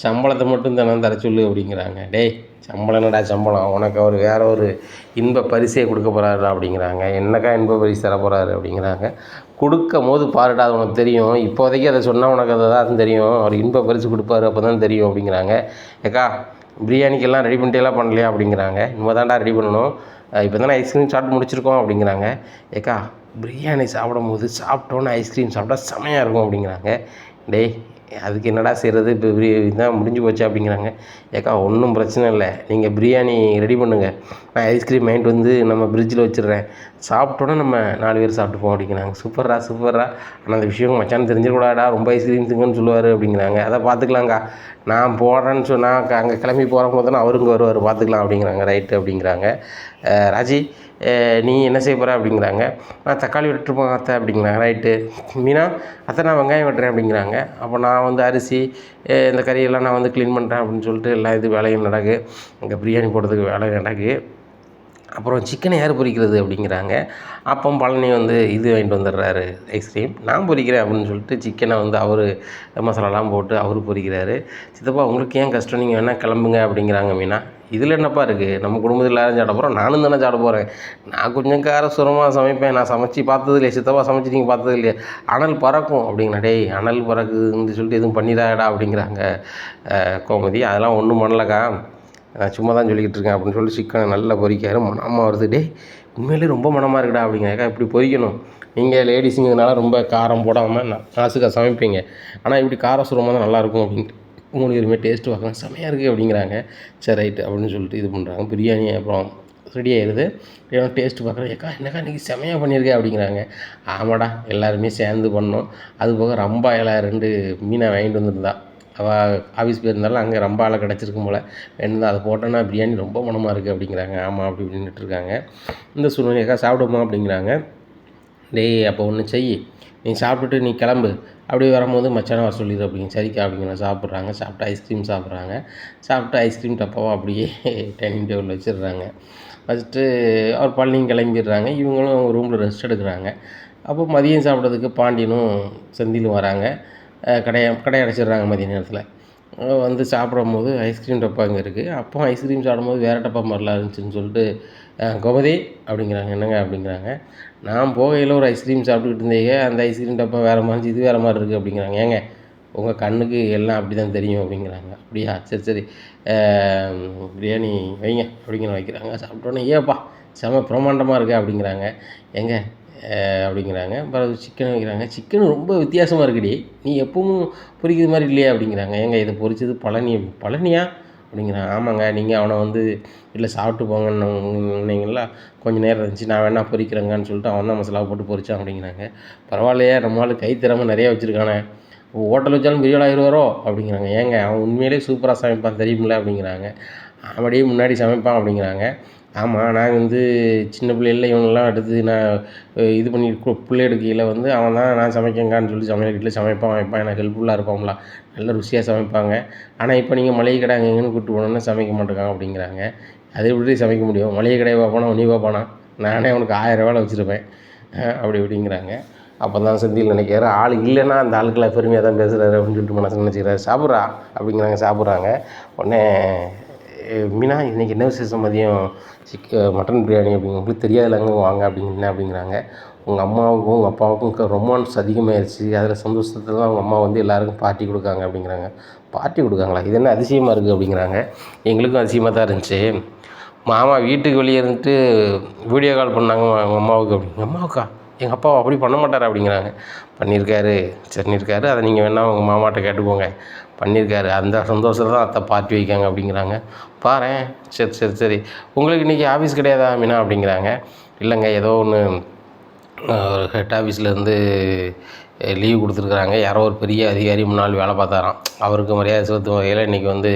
சம்பளத்தை மட்டும் தானே தர சொல்லு அப்படிங்கிறாங்க. டேய் சம்பளம் என்னடா சம்பளம், உனக்கு அவர் வேற ஒரு இன்ப பரிசே கொடுக்க போகிறாரு அப்படிங்கிறாங்க. என்னக்கா இன்ப பரிசு தர போகிறாரு அப்படிங்கிறாங்க. கொடுக்கும் போது பாருடா அது உனக்கு தெரியும், இப்போதைக்கு அதை சொன்னால் உனக்கு அதை தான் தெரியும், அவர் இன்ப பரிசு கொடுப்பாரு அப்போ தான் தெரியும் அப்படிங்கிறாங்க. ஏக்கா பிரியாணிக்கெல்லாம் ரெடி பண்ணிட்டேலாம் பண்ணலையா அப்படிங்கிறாங்க. இனிமே தான்டா ரெடி பண்ணணும், இப்போ தானே ஐஸ்கிரீம் சாப்பிட்டு முடிச்சிருக்கோம் அப்படிங்கிறாங்க. ஏக்கா பிரியாணி சாப்பிடும்போது சாப்பிட்டோன்னு ஐஸ்கிரீம் சாப்பிட்டா செமையாக இருக்கும் அப்படிங்கிறாங்க. டேய் அதுக்கு என்னடா செய்கிறது, இப்போ இதான் முடிஞ்சு போச்சு அப்படிங்கிறாங்க. ஏக்கா ஒன்றும் பிரச்சனை இல்லை, நீங்கள் பிரியாணி ரெடி பண்ணுங்கள், நான் ஐஸ்கிரீம் வாங்கிட்டு வந்து நம்ம ஃப்ரிட்ஜில் வச்சிடுறேன், சாப்பிட்டோன்னே நம்ம 4 பேர் சாப்பிட்டுப்போம் அப்படிங்கிறாங்க. சூப்பர்ரா ஆனால் அந்த விஷயம் மச்சான் தெரிஞ்சிடக்கூடாடா, ரொம்ப ஐஸ்கிரீம் திங்குன்னு சொல்லுவார் அப்படிங்கிறாங்க. அதை பார்த்துக்கலாங்க்கா, நான் போடுறேன்னு சொன்னால் அங்கே கிளம்பி போகிற போது தானே அவருங்க வருவார், பார்த்துக்கலாம் அப்படிங்கிறாங்க. ரைட்டு அப்படிங்கிறாங்க. ராஜி நீ என்ன செய்ய போகிற அப்படிங்கிறாங்க. நான் தக்காளி வெட்டுருப்போம் அத்தை அப்படிங்கிறாங்க. ரைட்டு. மீனா அத்தை நான் வெங்காயம் வெட்டுறேன் அப்படிங்கிறாங்க. அப்போ நான் வந்து அரிசி இந்த கறியெல்லாம் நான் வந்து க்ளீன் பண்ணுறேன் அப்படின்னு சொல்லிட்டு எல்லா இது வேலையும் நடக்கு. இங்கே பிரியாணி போடுறதுக்கு வேலை நடக்கு. அப்புறம் சிக்கனை யார் பொரிக்கிறது அப்படிங்கிறாங்க. அப்போ பழனி வந்து இது வாங்கிட்டு வந்துடுறாரு ஐஸ்கிரீம், நான் பொரிக்கிறேன் அப்படின்னு சொல்லிட்டு சிக்கனை வந்து அவர் மசாலாலாம் போட்டு அவர் பொரிக்கிறாரு. சித்தப்பா உங்களுக்கு ஏன் கஷ்டம், நீங்கள் வேணால் கிளம்புங்க அப்படிங்கிறாங்க மீனா. இதில் என்னப்பா இருக்குது, நம்ம குடும்பத்தில் எல்லாரும் சாப்பிட போகிறோம், நானும் தானே சாப்பிட போகிறேன், நான் கொஞ்சம் காரசுரமாக சமைப்பேன், நான் சமைச்சு பார்த்தது இல்லையா, சித்தப்பா சமைச்சு நீங்கள் பார்த்தது இல்லையா, அனல் பறக்கும் அப்படிங்கிற. டேய் அனல் பறக்குன்னு சொல்லிட்டு எதுவும் பண்ணிடாடா அப்படிங்கிறாங்க கோமதி. அதெல்லாம் ஒன்றும் பண்ணலக்கா, நான் சும்மா தான் சொல்லிக்கிட்டு இருக்கேன் அப்படின்னு சொல்லி சிக்கனை நல்லா பொரிக்காரு. மனமாக வருது. டே உண்மையிலே ரொம்ப மனமாக இருக்குடா அப்படிங்கிறக்கா. இப்படி பொரிக்கணும், நீங்கள் லேடிஸுங்கிறதுனால ரொம்ப காரம் போடாமல் நாசுக்காக சமைப்பீங்க, ஆனால் இப்படி காரசுரமாக தான் நல்லாயிருக்கும் அப்படின்ட்டு 3 பேருமே டேஸ்ட்டு பார்க்கலாம், செமையாக இருக்குது அப்படிங்கிறாங்க. சரி ரைட்டு அப்படின்னு சொல்லிட்டு இது பண்ணுறாங்க. பிரியாணி அப்புறம் ரெடி ஆயிடுது. டேஸ்ட்டு பார்க்குறேன். ஏக்கா என்னக்கா இன்றைக்கி செமையாக பண்ணியிருக்கேன் அப்படிங்கிறாங்க. ஆமாடா எல்லாருமே சேர்ந்து பண்ணோம். அது போக ரம்பா இலை 2 மீனை வாங்கிட்டு வந்துருந்தா, அவள் ஆஃபீஸ் போயிருந்தாலும் அங்கே ரொம்ப ஆளை கிடச்சிருக்கும் போல், வேணும் அதை போட்டோன்னா பிரியாணி ரொம்ப மனமாக இருக்குது அப்படிங்கிறாங்க. ஆமாம் அப்படி இப்படின்ட்டு இருக்காங்க. இந்த சூழ்நிலைக்கா சாப்பிடுமா அப்படிங்கிறாங்க. டேய் அப்போ ஒன்று செய், நீ சாப்பிட்டுட்டு நீ கிளம்பு, அப்படியே வரும்போது மச்சான வர சொல்லிடு அப்படிங்க. சரிக்கா அப்படிங்கிற. சாப்பிட்றாங்க. சாப்பிட்டு ஐஸ்கிரீம் சாப்பிட்றாங்க. சாப்பிட்டு ஐஸ்கிரீம் டப்பாவை அப்படியே டைனிங் டேபிளில் வச்சிடுறாங்க. வச்சுட்டு அவர் பழனியும் கிளம்பிடுறாங்க. இவங்களும் அவங்க ரூமில் ரெஸ்ட் எடுக்கிறாங்க. அப்போ மதியம் சாப்பிட்றதுக்கு பாண்டியனும் செந்திலும் வராங்க. கடை அடைச்சிடுறாங்க மதிய நேரத்தில். வந்து சாப்பிடும்போது ஐஸ்கிரீம் டப்பா அங்கே இருக்குது. அப்போ ஐஸ்கிரீம் சாப்பிடும்போது வேறு டப்பா மாதிரிலாம் இருந்துச்சுன்னு சொல்லிட்டு கோமதி அப்படிங்கிறாங்க. என்னங்க அப்படிங்கிறாங்க. நான் போகையில் ஒரு ஐஸ்கிரீம் சாப்பிட்டுக்கிட்டு இருந்தீங்க, அந்த ஐஸ்கிரீம் டப்பா வேறு மாதிரி, இது வேறு மாதிரி இருக்குது அப்படிங்கிறாங்க. ஏங்க உங்கள் கண்ணுக்கு எல்லாம் அப்படி தான் தெரியும் அப்படிங்கிறாங்க. அப்படியா சரி பிரியாணி வைங்க அப்படிங்கிற வைக்கிறாங்க. சாப்பிட்டோன்னே ஏப்பா செம பிரமாண்டமாக இருக்குது அப்படிங்கிறாங்க. ஏங்க அப்படிங்கிறாங்க. அப்புறம் சிக்கன் வைக்கிறாங்க. சிக்கன் ரொம்ப வித்தியாசமாக இருக்குடி, நீ எப்பவும் பொரிக்கிற மாதிரி இல்லையா அப்படிங்கிறாங்க. ஏங்க இதை பொரிச்சது பழனியா, அப்படிங்கிறாங்க. ஆமாங்க, நீங்கள் அவனை வந்து வீட்டில் சாப்பிட்டு போங்கன்னு சொன்னீங்கல்ல, கொஞ்சம் நேரம் இருந்துச்சு, நான் வேணா பொரிக்கிறேங்கன்னு சொல்லிட்டு அவன் தான் மசாலாவை போட்டு பொரிச்சான் அப்படிங்கிறாங்க. பரவாயில்லையே, நம்ம ஆளு கை திறமை நிறையா வச்சுருக்கானே, ஹோட்டல் வச்சாலும் பெரிய ஆள் ஆயிருவாரோ அப்படிங்கிறாங்க. ஏங்க அவன் உண்மையிலேயே சூப்பராக சமைப்பான் தெரியுமில்ல அப்படிங்கிறாங்க. அப்படியே முன்னாடி சமைப்பான் அப்படிங்கிறாங்க. ஆமாம், நான் வந்து சின்ன பிள்ளையில இவங்கெல்லாம் எடுத்து நான் இது பண்ணி புள்ளை எடுக்கையில் வந்து அவன் தான் நான் சமைக்கங்கான்னு சொல்லி சமையல் வீட்டில் சமைப்பான் வைப்பான், எனக்கு ஹெல்ப்ஃபுல்லாக இருப்பான்ல, நல்ல ருசியாக சமைப்பாங்க. ஆனால் இப்போ நீங்கள் மளிகை கடை அங்கே இங்கேன்னு கூப்பிட்டு போனோன்னா சமைக்க மாட்டேங்கான் அப்படிங்கிறாங்க. அது எப்படி சமைக்க முடியும்? மளிகை கடையை பார்ப்பானா நீ பார்ப்பானா? நானே அவனுக்கு 1000 வேலை வச்சுருப்பேன் அப்படி இப்படிங்கிறாங்க. அப்போ தான் செந்தில் நினைக்கிறாரு, ஆள் இல்லைன்னா அந்த ஆளுக்கெல்லாம் பெருமையாக தான் பேசுகிறாரு அப்படின்னு சொல்லிட்டு மனசு நினச்சிக்கிறாரு. சாப்பிட்றா அப்படிங்கிறாங்க. சாப்பிட்றாங்க. உடனே மீனா இன்றைக்கி என்ன விசேஷம்? மதியம் மட்டன் பிரியாணி அப்படிங்க. உங்களுக்கு தெரியாதுலங்க, வாங்க அப்படிங்க அப்படிங்கிறாங்க. உங்கள் அம்மாவுக்கும் உங்கள் அப்பாவுக்கும் ரொமான்ஸ் அதிகமாகிடுச்சு, அதில் சந்தோஷத்தில் தான் அவங்க அம்மா வந்து எல்லாருக்கும் பார்ட்டி கொடுக்காங்க அப்படிங்கிறாங்க. பார்ட்டி கொடுக்காங்களா? இது என்ன அதிசயமாக இருக்குது அப்படிங்கிறாங்க. எங்களுக்கும் அதிசயமாக தான் இருந்துச்சு. மாமா வீட்டுக்கு வெளியே இருந்துட்டு வீடியோ கால் பண்ணாங்க உங்கள் அம்மாவுக்கு அப்படிங்க. அம்மாவுக்கா? எங்கள் அப்பா அப்படி பண்ண மாட்டார் அப்படிங்கிறாங்க. பண்ணியிருக்காரு, சரினிருக்காரு, அதை நீங்கள் வேணால் உங்கள் மாமாட்ட கேட்டுக்கோங்க, பண்ணியிருக்காரு, அந்த சந்தோஷத்தில் தான் அத்தை பார்ட்டி வைக்காங்க அப்படிங்கிறாங்க. பாரேன், சரி சரி சரி, உங்களுக்கு இன்றைக்கி ஆஃபீஸ் கிடையாதா மீனா அப்படிங்கிறாங்க. இல்லைங்க, ஏதோ ஒன்று ஒரு ஹெட் ஆஃபீஸ்லேருந்து லீவ் கொடுத்துருக்குறாங்க, யாரோ ஒரு பெரிய அதிகாரி முன்னாள் வேலை பார்த்தாராம், அவருக்கு மரியாதை செலுத்தும் வகையில் இன்றைக்கி வந்து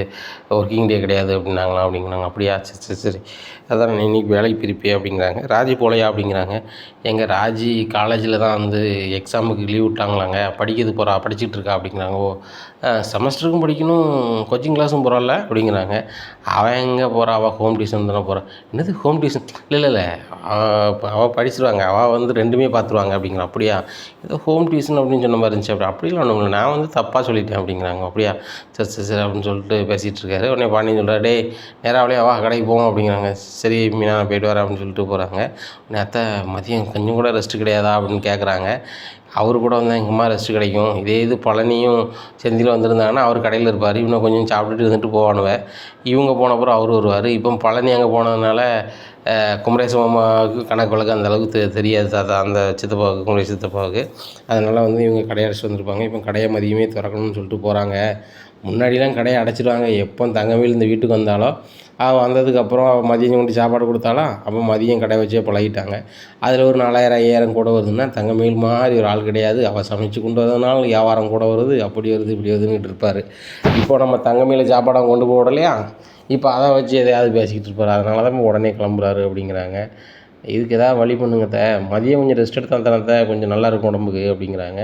ஒர்க்கிங் டே கிடையாது அப்படின்னாங்களாம் அப்படிங்கிறாங்க. அப்படியா, சரி சரி சரி, அதான் இன்றைக்கி வேலைக்கு பிரிப்பே அப்படிங்கிறாங்க. ராஜி போலையா அப்படிங்கிறாங்க. எங்கள் ராஜி காலேஜில் தான் வந்து எக்ஸாமுக்கு லீவ் விட்டாங்களாங்க, படிக்கிறது போகிறா, படிச்சுட்டு இருக்கா அப்படிங்கிறாங்க. ஓ, செமஸ்டருக்கும் படிக்கணும், கோச்சிங் கிளாஸும் போகிறாள்ல அப்படிங்கிறாங்க. அவன் எங்கே போகிறா? அவள் ஹோம் டியூஷன் தானே போகிறான். என்னது ஹோம் டியூஷன்? இல்லை அவள் படிச்சிருவாங்க, அவள் வந்து ரெண்டுமே பார்த்துருவாங்க அப்படிங்கிறான். அப்படியா, ஏதோ ஹோம் டியூஷன் அப்படின்னு சொன்ன மாதிரி இருந்துச்சு. அப்படிலாம் ஒன்றும் இல்லை, நான் வந்து தப்பாக சொல்லிட்டேன் அப்படிங்கிறாங்க. அப்படியா, சரி சரி சரி அப்படின்னு சொல்லிட்டு பேசிகிட்டு இருக்காரு. உடனே பாண்டியன் சொல்கிறார், டே நேராக வா கடைக்கு போவோம் அப்படிங்கிறாங்க. சரி மீனா, நான் போய்ட்டு வரேன் அப்படின்னு சொல்லிட்டு போகிறாங்க. உடனே அத்தை மதியம் கொஞ்சம் கூட ரெஸ்ட்டு கிடையாதா அப்படின்னு கேட்குறாங்க. அவர் கூட வந்தால் எங்கம்மா ரெஸ்ட்டு கிடைக்கும், இதே இது பழனியும் செந்திலும் வந்திருந்தாங்கன்னா அவர் கடையில் இருப்பார், இன்னும் கொஞ்சம் சாப்பிட்டுட்டு இருந்துட்டு போவானுவேன். இவங்க போனப்புறம் அவர் வருவார். இப்போ பழனி அங்கே போனதுனால குமரேச மாமாவுக்கு கணக்கு வழக்கு அந்தளவுக்கு தெரியாது தாத்தா, அந்த சித்தப்பாவுக்கு, குமரேச சித்தப்பாவுக்கு. அதனால் வந்து இவங்க கடையை அடைச்சிட்டு வந்திருப்பாங்க. இப்போ கடையை மதியமே திறக்கணும்னு சொல்லிட்டு போகிறாங்க. முன்னாடிலாம் கடையை அடைச்சிடுவாங்க, எப்போ தங்கவேல் இந்த வீட்டுக்கு வந்தாலோ அவள் வந்ததுக்கப்புறம் அவள் மதியம் கொண்டு சாப்பாடு கொடுத்தாலும் அப்போ மதியம் கடை வச்சே பழகிட்டாங்க. அதில் ஒரு 4000 5000 கூட வருதுன்னா தங்கமேல் மாதிரி ஒரு ஆள் கிடையாது, அவள் சமைச்சு கொண்டு வரதுனால வியாபாரம் கூட வருது, அப்படி வருது இப்படி வருதுன்னு இருப்பார். இப்போ நம்ம தங்கமேல சாப்பாடை கொண்டு போக விடலையா, இப்போ அதை வச்சு எதையாவது பேசிக்கிட்டு இருப்பார். அதனால தான் உடனே கிளம்புறாரு அப்படிங்கிறாங்க. இதுக்கு எதாவது வழி பண்ணுங்க, மதியம் கொஞ்சம் ரெஸ்ட் எடுத்தால் தானே கொஞ்சம் நல்லா இருக்கும் உடம்புக்கு அப்படிங்கிறாங்க.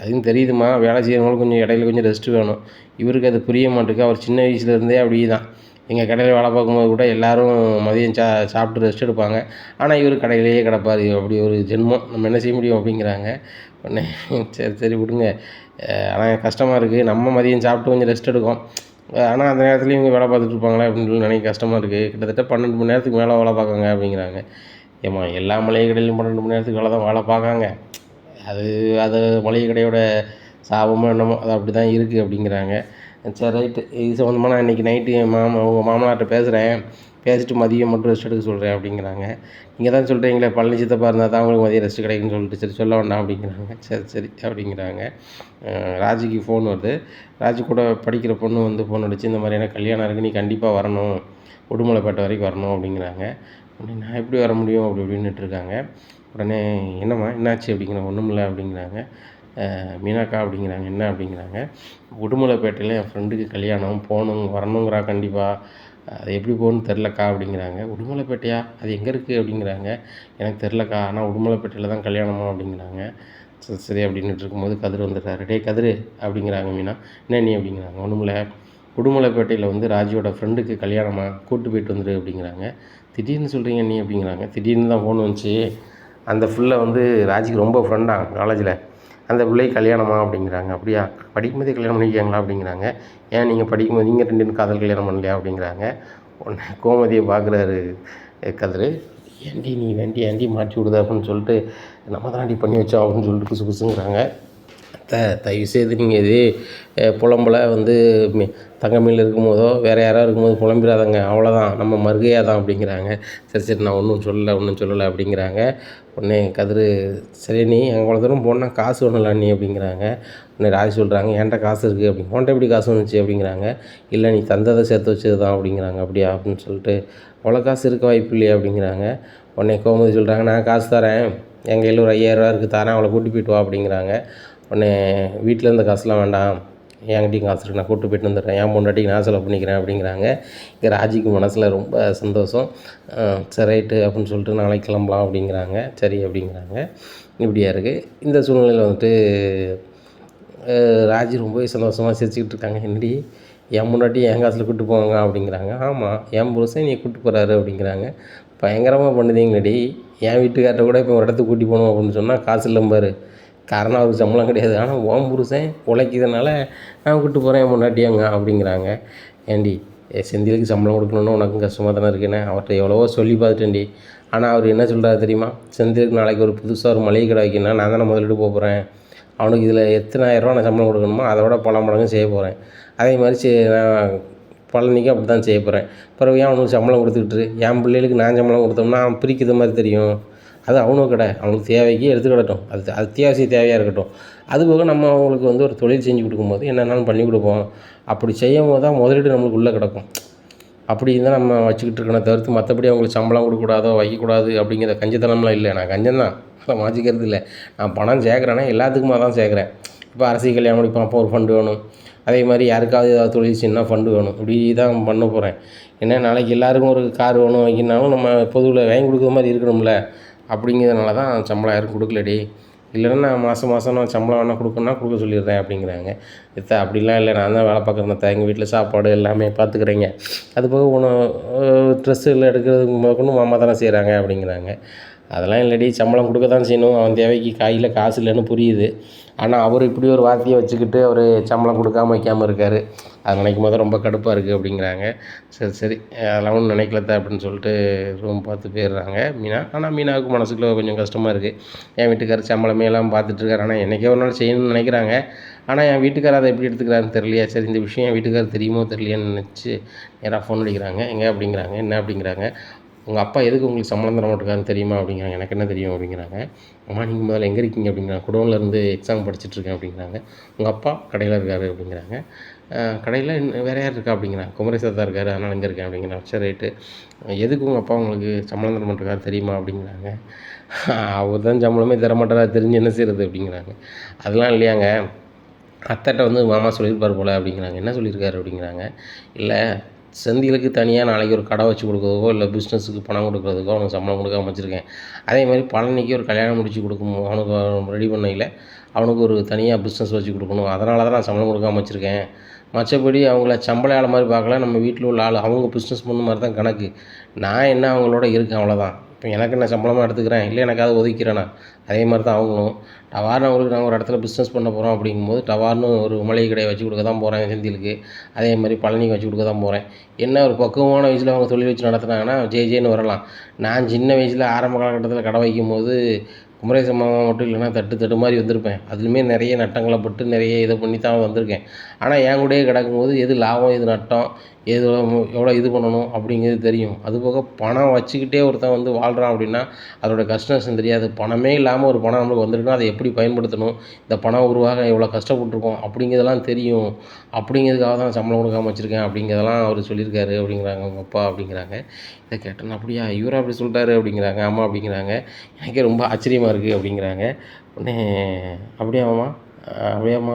அதுவும் தெரியுதுமா, வேலை செய்கிறவங்களுக்கு கொஞ்சம் இடையில கொஞ்சம் ரெஸ்ட்டு வேணும். இவருக்கு அது புரிய மாட்டேங்குது. அவர் சின்ன வயசுலேருந்தே அப்படி தான், எங்கள் கடையில் வேலை பார்க்கும்போது கூட எல்லோரும் மதியம் சாப்பிட்டு ரெஸ்ட் எடுப்பாங்க, ஆனால் இவர் கடையிலேயே கிடப்பார். அப்படி ஒரு ஜென்மம், நம்ம என்ன செய்ய முடியும் அப்படிங்கிறாங்க. உடனே சரி சரி விடுங்க, ஆனால் கஷ்டமாக இருக்குது, நம்ம மதியம் சாப்பிட்டு கொஞ்சம் ரெஸ்ட் எடுக்கும், ஆனால் அந்த நேரத்துலையும் இவங்க வேலை பார்த்துட்டு இருப்பாங்களே அப்படின்னு சொல்லி நினைக்க கஷ்டமாக இருக்குது. கிட்டத்தட்ட 12 மணி நேரத்துக்கு மேலே வேலை பார்க்காங்க அப்படிங்கிறாங்க. ஏம்மா, எல்லா மளிகை கடையிலையும் 12 மணி நேரத்துக்கு வேலை தான் வேலை பார்க்காங்க, அது மளிகை கடையோட சாபமோ என்னமோ, அது அப்படி தான் இருக்குது அப்படிங்கிறாங்க. சரி ரைட்டு, இது சம்மந்தமாக நான் இன்றைக்கி நைட்டு என் உங்கள் மாமனார்கிட்ட பேசுகிறேன், பேசிட்டு மதியம் மட்டும் ரெஸ்ட் எடுக்க சொல்கிறேன் அப்படிங்கிறாங்க. நீங்கள் தான் சொல்கிறீங்களே பழனி சித்தப்பா இருந்தால் தான் அவங்களுக்கு மதியம் ரெஸ்ட் கிடைக்குன்னு சொல்லிட்டு, சரி சொல்ல வேண்டாம் அப்படிங்கிறாங்க. சரி சரி அப்படிங்கிறாங்க. ராஜிக்கு ஃபோன் வருது. ராஜி கூட படிக்கிற பொண்ணு வந்து ஃபோன் அடிச்சு, இந்த மாதிரியான கல்யாணம் இருக்குது, நீ கண்டிப்பாக வரணும், உடுமலைப்பேட்டை வரைக்கும் வரணும் அப்படிங்கிறாங்க. உடனே நான் எப்படி வர முடியும் அப்படி இப்படின்னுட்டு இருக்காங்க. உடனே என்னம்மா என்னாச்சு அப்படிங்கிறாங்க. ஒன்றும் இல்லை அப்படிங்கிறாங்க. மீனாக்கா அப்படிங்கிறாங்க. என்ன அப்படிங்கிறாங்க. உடுமலைப்பேட்டையில் என் ஃப்ரெண்டுக்கு கல்யாணம், போகணும் வரணுங்கிறா கண்டிப்பாக, அது எப்படி போகணுன்னு தெரிலக்கா அப்படிங்கிறாங்க. உடுமலைப்பேட்டையா, அது எங்கே இருக்குது அப்படிங்கிறாங்க. எனக்கு தெரிலக்கா, ஆனால் உடுமலைப்பேட்டையில் தான் கல்யாணமா அப்படிங்கிறாங்க. சரி சரி அப்படின்ட்டு இருக்கும்போது கதிர் வந்துடுறாரு. டே கதிர் அப்படிங்கிறாங்க மீனா. என்ன நீ அப்படிங்கிறாங்க. ஒன்றும் இல்லை, உடுமலைப்பேட்டையில் வந்து ராஜியோட ஃப்ரெண்டுக்கு கல்யாணமாக கூப்பிட்டு போயிட்டு வந்துடு அப்படிங்கிறாங்க. திடீர்னு சொல்கிறீங்க நீ அப்படிங்கிறாங்க. திடீர்னு தான் ஃபோன் வந்துச்சு, அந்த பிள்ளை வந்து ராஜிக்கு ரொம்ப ஃப்ரெண்டாக காலேஜில், அந்த பிள்ளைக்கு கல்யாணமா அப்படிங்கிறாங்க. அப்படியா, படிக்கும்போதே கல்யாணம் பண்ணிக்காங்களா அப்படிங்கிறாங்க. ஏன் நீங்கள் படிக்கும்போது நீங்கள் 2 காதல் கல்யாணம் பண்ணலையா அப்படிங்கிறாங்க. உடனே கோமதியை பார்க்குறாரு கதிர். ஏன்டி நீ ஏன்டி மாற்றி விடுத அப்படின்னு சொல்லிட்டு, நம்ம தாண்டி பண்ணி வச்சோம் அப்படின்னு சொல்லிட்டு புதுசுங்கிறாங்க. தயவுசெய்து நீங்கள் இது புலம்பல வந்து மி தங்கமயில இருக்கும்போதோ வேறு யாராவது இருக்கும்போது புலம்பிடாதங்க, அவ்வளோதான், நம்ம மறுகையாக தான் அப்படிங்கிறாங்க. சரி சரி நான் ஒன்றும் சொல்லலை அப்படிங்கிறாங்க. உடனே கதிர், சரி நீ அவ்வளோ தூரம் போனால் காசு வேணும்ல நீ அப்படிங்கிறாங்க. உடனே ராஜி சொல்கிறாங்க, என்கிட்ட காசு இருக்குது அப்படின்னு. உன்ட்ட எப்படி காசு வந்துச்சு அப்படிங்கிறாங்க. இல்லை நீ தந்ததை சேர்த்து வச்சது தான் அப்படிங்கிறாங்க. அப்படியா அப்படின்னு சொல்லிட்டு, அவ்வளோ காசு இருக்க வாய்ப்பு இல்லையா அப்படிங்கிறாங்க. உடனே கோமதி சொல்கிறாங்க, நான் காசு தரேன், என் கையில் ஒரு 5000 இருக்குது தரேன், அவளை கூட்டி போயிட்டு வா அப்படிங்கிறாங்க. உடனே வீட்டில் இருந்த காசுலாம் வேண்டாம், என்கிட்டையும் காசு இருக்குது, நான் கூப்பிட்டு போயிட்டு வந்துடுறேன், என் பொண்டாட்டிக்கு நான் செலவு பண்ணிக்கிறேன் அப்படிங்கிறாங்க. இங்கே ராஜிக்கு மனசில் ரொம்ப சந்தோஷம். சரி ரைட்டு அப்படின்னு சொல்லிட்டு நாளைக்கு கிளம்பலாம் அப்படிங்கிறாங்க. சரி அப்படிங்கிறாங்க. இப்படியா இருக்குது இந்த சூழ்நிலையில் வந்துட்டு ராஜி ரொம்பவே சந்தோஷமாக சிரிச்சுக்கிட்டு இருக்காங்க. என்னடி என் முன்னாடி என் காசில் கூப்பிட்டு போவாங்க அப்படிங்கிறாங்க. ஆமாம், என் புருஷன் நீ கூப்பிட்டு போகிறாரு அப்படிங்கிறாங்க. பயங்கரமாக பண்ணுதீங்களடி, என் வீட்டுக்கார்ட்ட கூட இப்போ ஒரு இடத்துக்கு கூட்டி போகணும் அப்படின்னு சொன்னால் காசு இல்லம்பாரு, காரணம் அவருக்கு சம்பளம் கிடையாது. ஆனால் உன் புருஷன் உழைக்கிறதுனால நான் கூப்பிட்டு போகிறேன் என் முன்னாடியாங்க அப்படிங்கிறாங்க. ஏண்டி செந்திலுக்கு சம்பளம் கொடுக்கணுன்னு உனக்கும் கஷ்டமாக தானே இருக்குன்னு அவர்கிட்ட எவ்வளவோ சொல்லி பார்த்துட்டேன்டி. ஆனால் அவர் என்ன சொல்கிறாரு தெரியுமா, செந்திலுக்கு நாளைக்கு ஒரு புதுசாக ஒரு மளிகை கடை வைக்கணும்னா நான் தானே முதலீடு போக போகிறேன், அவனுக்கு இதில் எத்தனை ஆயிரரூவா நான் சம்பளம் கொடுக்கணுமோ அதை விட பல மடங்கு செய்ய போகிறேன். அதே மாதிரி நான் பழனிக்கும் அப்படி தான் செய்ய போகிறேன். பிறகு ஏன் அவனுக்கு சம்பளம் கொடுத்துக்கிட்டு, என் பிள்ளைகளுக்கு நான் சம்பளம் கொடுத்தோம்னா அவன் பிரிக்கிற மாதிரி தெரியும், அது அவனுக்கு கடை, அவனுக்கு தேவைக்கு எடுத்துக்கிடட்டும், அது அத்தியாவசிய தேவையாக இருக்கட்டும். அதுபோக நம்ம அவங்களுக்கு வந்து ஒரு தொழில் செஞ்சு கொடுக்கும்போது என்னென்னாலும் பண்ணி கொடுப்போம். அப்படி செய்யும் போது தான் முதலீடு நம்மளுக்கு உள்ளே கிடக்கும். அப்படி தான் நம்ம வச்சுக்கிட்டு இருக்கணும் தவிர்த்து, மற்றபடி அவங்களுக்கு சம்பளம் கொடுக்கக்கூடாதோ வைக்கக்கூடாது அப்படிங்கிற கஞ்சத்தனம்லாம் இல்லை. நான் கஞ்சந்தான், அதை மாற்றிக்கிறது இல்லை. நான் பணம் சேர்க்குறேன்னா எல்லாத்துக்குமா தான் சேர்க்குறேன். இப்போ அரசியல் கல்யாணம் முடிப்போம், அப்போ ஒரு ஃபண்டு வேணும். அதே மாதிரி யாருக்காவது ஏதாவது தொழில் சின்ன ஃபண்டு வேணும். இப்படி தான் பண்ண போகிறேன். ஏன்னா நாளைக்கு எல்லாருக்கும் ஒரு கார் வேணும் வைக்கினாலும் நம்ம பொதுவில் வாங்கி கொடுக்குற மாதிரி இருக்கணும்ல. அப்படிங்கிறதுனால தான் சம்பளம் யாரும் கொடுக்கலடி, இல்லைன்னா நான் மாதம் நான் சம்பளம் வேணால் கொடுக்கணுன்னா கொடுக்க சொல்லிடுறேன் அப்படிங்கிறாங்க. அப்படிலாம் இல்லை, நான் தான் வேலை பார்க்குறேன், எங்கள் வீட்டில் சாப்பாடு எல்லாமே பார்த்துக்குறேங்க, அது போக ட்ரெஸ்ஸுகள் எடுக்கிறதுக்கு முதற்கொண்டு மாமா தானே செய்கிறாங்க அப்படிங்கிறாங்க. அதெல்லாம் இல்லடி, சம்பளம் கொடுக்க தான் செய்யணும், அவன் தேவைக்கு கையில் காசு இல்லைன்னு புரியுது. ஆனால் அவர் இப்படி ஒரு வார்த்தையை வச்சுக்கிட்டு அவர் சம்பளம் கொடுக்காம வைக்காமல் இருக்கார். அது நினைக்கும் போது ரொம்ப கடுப்பாக இருக்குது அப்படிங்கிறாங்க. சரி சரி அதெல்லாம் ஒன்றும் நினைக்கலத்த அப்படின்னு சொல்லிட்டு ரூம் பார்த்து போயிடுறாங்க மீனா. ஆனால் மீனாவுக்கு மனசுக்குள்ளே கொஞ்சம் கஷ்டமாக இருக்குது. என் வீட்டுக்காரர் சம்பளமே எல்லாம் பார்த்துட்ருக்காரு, ஆனால் என்றைக்கே ஒரு நாள் செய்யணும்னு நினைக்கிறாங்க. ஆனால் என் வீட்டுக்காரர் அதை எப்படி எடுத்துக்கிறாருன்னு தெரியலையா. சரி இந்த விஷயம் என் வீட்டுக்காரர் தெரியுமோ தெரியலையான்னு நினச்சி நேராக ஃபோன் அடிக்கிறாங்க. எங்கே அப்படிங்கிறாங்க. என்ன அப்படிங்கிறாங்க. உங்கள் அப்பா எதுக்கு உங்களுக்கு சம்பளம் தர மாட்டேங்காருன்னு தெரியுமா அப்படிங்கிறாங்க. எனக்கு என்ன தெரியும் அப்படிங்கிறாங்க. அம்மா நீங்கள் முதல்ல எங்கே இருக்கீங்க அப்படிங்கிறாங்க. குடோனில் இருந்து எக்ஸாம் படிச்சுட்ருக்கேன் அப்படிங்கிறாங்க. உங்கள் அப்பா கடையில் இருக்கார் அப்படிங்கிறாங்க. கடையில் வேறு யார் இருக்கா அப்படிங்கிறாங்க. குமரேசர் தான் இருக்கார், அதனால் இங்கே இருக்கேன் அப்படிங்கிறாங்க. சரி ரைட்டு, எதுக்கு உங்கள் அப்பா உங்களுக்கு சம்பளம் தர மாட்டேங்காரு தெரியுமா அப்படிங்கிறாங்க. அவர் தான் சம்பளமே தர மாட்டாரா, தெரிஞ்சு என்ன செய்கிறது அப்படிங்கிறாங்க. அதெல்லாம் இல்லையாங்க, அத்தைட்ட வந்து மாமா சொல்லியிருப்பார் போல் அப்படிங்கிறாங்க. என்ன சொல்லியிருக்காரு அப்படிங்கிறாங்க. இல்லை செந்திலுக்கு தனியாக நாளைக்கு ஒரு கடை வச்சு கொடுக்குறதுக்கோ இல்லை பிஸ்னஸுக்கு பணம் கொடுக்குறதுக்கோ அவனுக்கு சம்பளம் கொடுக்காம வச்சுருக்கேன். அதே மாதிரி பழனிக்கு ஒரு கல்யாணம் முடிச்சு கொடுக்கும் அவனுக்கு ரெடி பண்ணையில் அவனுக்கு ஒரு தனியாக பிஸ்னஸ் வச்சு கொடுக்கணும், அதனால தான் நான் சம்பளம் கொடுக்காம வச்சுருக்கேன். மற்றபடி அவங்கள சம்பள ஆள் மாதிரி பார்க்கல, நம்ம வீட்டில் உள்ள ஆள் அவங்க பிஸ்னஸ் பண்ண மாதிரி தான் கணக்கு. நான் என்ன அவங்களோட இருக்கேன் அவ்வளோதான். இப்போ எனக்கு நான் சம்பளமாக எடுத்துக்கிறேன், இல்லை எனக்காவது ஒதுக்கிறேன்னா அதே மாதிரி தான் அவங்களும். டவார்னு அவங்களுக்கு நாங்கள் ஒரு இடத்துல பிஸ்னஸ் பண்ண போகிறோம் அப்படிங்கும்போது டவார்னு ஒரு மளிகை கடையை வச்சு கொடுக்க தான் போகிறேன் செந்திலுக்கு. அதே மாதிரி பழனிக்கு வச்சு கொடுக்க தான் போகிறேன். என்ன ஒரு பக்குவமான வயசில் அவங்க தொழில் வச்சு நடத்துனாங்கன்னா ஜேன்னு வரலாம். நான் சின்ன வயசில் ஆரம்ப காலகட்டத்தில் கடை வைக்கும்போது குமரேச மாமா மட்டும் இல்லைன்னா தட்டு மாதிரி வந்திருப்பேன். அதுலேயுமே நிறைய நட்டங்களை பட்டு நிறைய இதை பண்ணி தான் வந்திருக்கேன். ஆனால் என் கூடயே கிடக்கும்போது எது லாபம் எது நட்டம் எது எவ்வளோ இது பண்ணணும் அப்படிங்கிறது தெரியும். அதுபோக பணம் வச்சுக்கிட்டே ஒருத்தன் வந்து வாழ்கிறான் அப்படின்னா அதோட கஷ்டம் தெரியாது. பணமே இல்லாமல் ஒரு பணம் நம்மளுக்கு வந்துருக்குன்னா அதை எப்படி பயன்படுத்தணும், இந்த பணம் உருவாக எவ்வளோ கஷ்டப்பட்டுருக்கோம் அப்படிங்கிறதெல்லாம் தெரியும். அப்படிங்கிறதுக்காக தான் சம்பளம் கொடுக்காம வச்சுருக்கேன் அப்படிங்கிறதெல்லாம் அவர் சொல்லியிருக்காரு அப்படிங்கிறாங்க அவங்க அப்பா அப்படிங்கிறாங்க. இதை கேட்டேன், அப்படியா இவரை அப்படி சொல்லிட்டாரு அப்படிங்கிறாங்க. ஆமாம் அப்படிங்கிறாங்க. எனக்கே ரொம்ப ஆச்சரியமாக இருக்குது அப்படிங்கிறாங்க. உடனே அப்படியாம்மா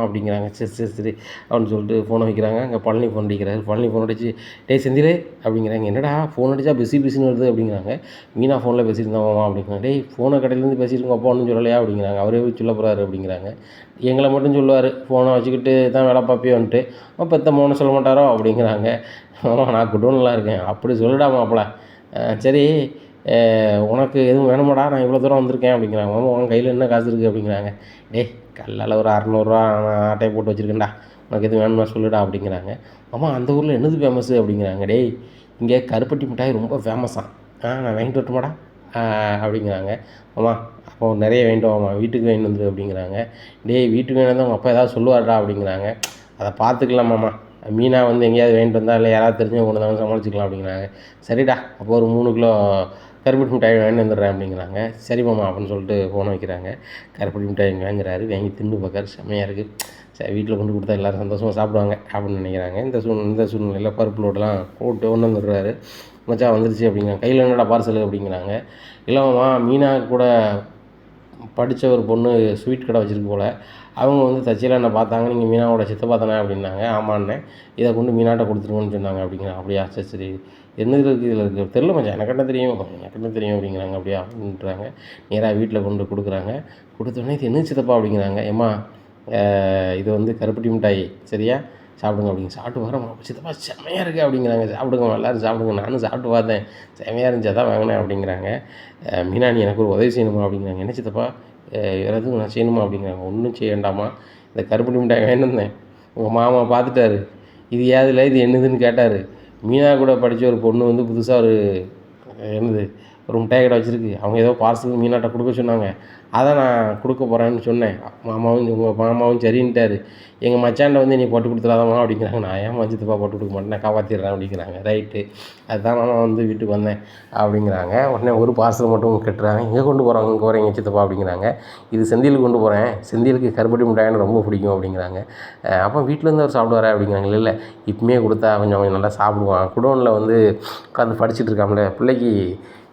அப்படிங்கிறாங்க. சரி சரி சரி அப்படின்னு சொல்லிட்டு ஃபோனை வைக்கிறாங்க. அங்கே பழனி ஃபோன் அடிக்கிறாரு. பழனி ஃபோன் அடிச்சு, டேய் செந்திலே அப்படிங்கிறாங்க. என்னடா ஃபோன் அடித்தா பிஸின்னு வருது அப்படிங்கிறாங்க. மீனா ஃபோனில் பேசியிருந்தாமாம்மா அப்படிங்கிறாங்க. டேய் ஃபோனை கடையிலேருந்து பேசியிருக்கோம் அப்பா ஒன்றும் சொல்லலையா அப்படிங்கிறாங்க. அவரே சொல்ல போகிறாரு அப்படிங்கிறாங்க. எங்களை மட்டும் சொல்லுவார், ஃபோனை வச்சுக்கிட்டு தான் வேலை பார்ப்பியோன்ட்டு, பெத்த மோனை சொல்ல மாட்டாரோ அப்படிங்கிறாங்க. ஆமாம் நான் குடோன்லாம் இருக்கேன். அப்படி சொல்லிடா மாப்பிள்ள. சரி உனக்கு எதுவும் வேணுமாடா, நான் இவ்வளோ தூரம் வந்திருக்கேன் அப்படிங்கிறாங்க. மாமா உன் கையில் என்ன காசு இருக்குது அப்படிங்கிறாங்க. டேய் கல்லால் ஒரு 600 நான் ஆட்டையை போட்டு வச்சுருக்கேன்டா, உனக்கு எதுவும் வேணுமா சொல்லுடா அப்படிங்கிறாங்க. மாமா அந்த ஊரில் என்னது ஃபேமஸ்ஸு அப்படிங்கிறாங்க. டேய் இங்கே கருப்பட்டி மிட்டாய் ரொம்ப ஃபேமஸாக, நான் வாங்கிட்டு வரட்டுமாடா அப்படிங்கிறாங்க. அம்மா அப்போ நிறைய வாங்கிட்டு வாம்மா, வீட்டுக்கு வாங்கிட்டு வந்துரு அப்படிங்கிறாங்க. டேய் வீட்டுக்கு வாங்கிட்டு வந்தால் உங்கள் அப்பா ஏதாவது சொல்லுவார்டா அப்படிங்கிறாங்க. அதை பார்த்துக்கலாமாம்மா, மீனா வந்து எங்கேயாவது வாங்கிட்டு வந்தால் இல்லை யாராவது தெரிஞ்சவங்க கொண்டு வந்தாலும் சமாளிச்சிக்கலாம் அப்படிங்கிறாங்க. சரிடா அப்போ ஒரு 3 கிலோ கருப்பட்டி மிட்டாய் வாங்கிட்டு வந்துடுறேன் அப்படிங்கிறாங்க. சரி மாமா அப்படின்னு சொல்லிட்டு ஃபோனை வைக்கிறாங்க. கருப்பட்டி மிட்டாய் வாங்குறாரு. வாங்கி தின்னு பார்க்காரு. செம்மையாக இருக்குது. சரி வீட்டில் கொண்டு கொடுத்தா எல்லோரும் சந்தோஷமாக சாப்பிடுவாங்க அப்படின்னு நினைக்கிறாங்க. இந்த சூழ்நிலையில் பருப்பு லோடெல்லாம் போட்டு கொண்டு வந்துடுறாரு. மச்சான் வந்துருச்சு அப்படிங்கிறாங்க. கையில் என்னடா பார்சல் அப்படிங்கிறாங்க. இல்லைம்மா மீனா கூட படித்த ஒரு பொண்ணு ஸ்வீட் கடை வச்சுருக்கு போல், அவங்க வந்து தச்சையில் என்ன பார்த்தாங்க, நீங்கள் மீனாவோட சித்தப்பா தானே அப்படின்னாங்க. ஆமாண்ணே, இதை கொண்டு மீனாட்ட கொடுத்துருவோன்னு சொன்னாங்க அப்படிங்கிறாங்க. அப்படியா சரி சரி, என்னது இருக்குது இதில் இருக்குது தெரில மச்சான், எனக்கு என்ன தெரியும் அப்படிங்கிறாங்க. அப்படியா அப்படின்றாங்க. நேராக வீட்டில் கொண்டு கொடுக்குறாங்க. கொடுத்தோடனே இது என்ன சித்தப்பா அப்படிங்கிறாங்க. ஏம்மா இது வந்து கருப்பட்டி மிட்டாய் சரியா, சாப்பிடுங்க அப்படிங்க. சாப்பிட்டு வரேன் சித்தப்பா செம்மையாக இருக்குது அப்படிங்கிறாங்க. சாப்பிடுங்க எல்லோரும் சாப்பிடுங்க, நானும் சாப்பிட்டு பார்த்தேன், செம்மையாக இருந்துச்சு அதான் வாங்கினேன் அப்படிங்கிறாங்க. மீனா நீ எனக்கு ஒரு உதவி செய்யணுமா அப்படிங்கிறாங்க. என்ன சித்தப்பா வேறு எதுவும் நான் செய்யணுமா அப்படிங்கிறாங்க. ஒன்றும் செய்ய வேண்டாமா, இந்த கருப்பட்டி மிட்டாய் வாங்கிட்டு வந்தேன், உங்கள் மாமா பார்த்துட்டாரு, இது ஏதில்லை இது என்னதுன்னு கேட்டார். மீனா கூட படித்த ஒரு பொண்ணு வந்து புதுசாக ஒரு என்னது ஒரு மிட்டாய் கடை வச்சுருக்கு, அவங்க ஏதோ பார்சல் மீனாட்ட கொடுக்க சொன்னாங்க, அதை நான் கொடுக்க போகிறேன்னு சொன்னேன். உங்கள் மாமாவும் சரின்ட்டார். எங்கள் மச்சான்ட்ட வந்து நீ போட்டு கொடுத்துடாதம்மா அப்படிங்கிறாங்க. நான் ஏன் சித்தப்பா போட்டு கொடுக்க மாட்டேன், நான் காப்பாற்றிடுறேன் அப்படிங்கிறாங்க. ரைட்டு அதுதான் மாமா வந்து வீட்டுக்கு வந்தேன் அப்படிங்கிறாங்க. உடனே ஒரு பார்சல் மட்டும் கட்டுறாங்க. எங்கே கொண்டு போகிறாங்க, இங்கே போகிறேன் எங்கள் சித்தப்பா அப்படிங்கிறாங்க. இது செந்திலுக்கு கொண்டு போகிறேன், செந்திலுக்கு கருப்பட்டி மிட்டாய்னு ரொம்ப பிடிக்கும் அப்படிங்கிறாங்க. அப்போ வீட்டிலேருந்து அவர் சாப்பிடுவாரா அப்படிங்கிறாங்க. இல்லை இப்போமே கொடுத்தா கொஞ்சம் நல்லா சாப்பிடுவான், குடோனில் வந்து உட்காந்து படிச்சுட்டு இருக்காமல, பிள்ளைக்கு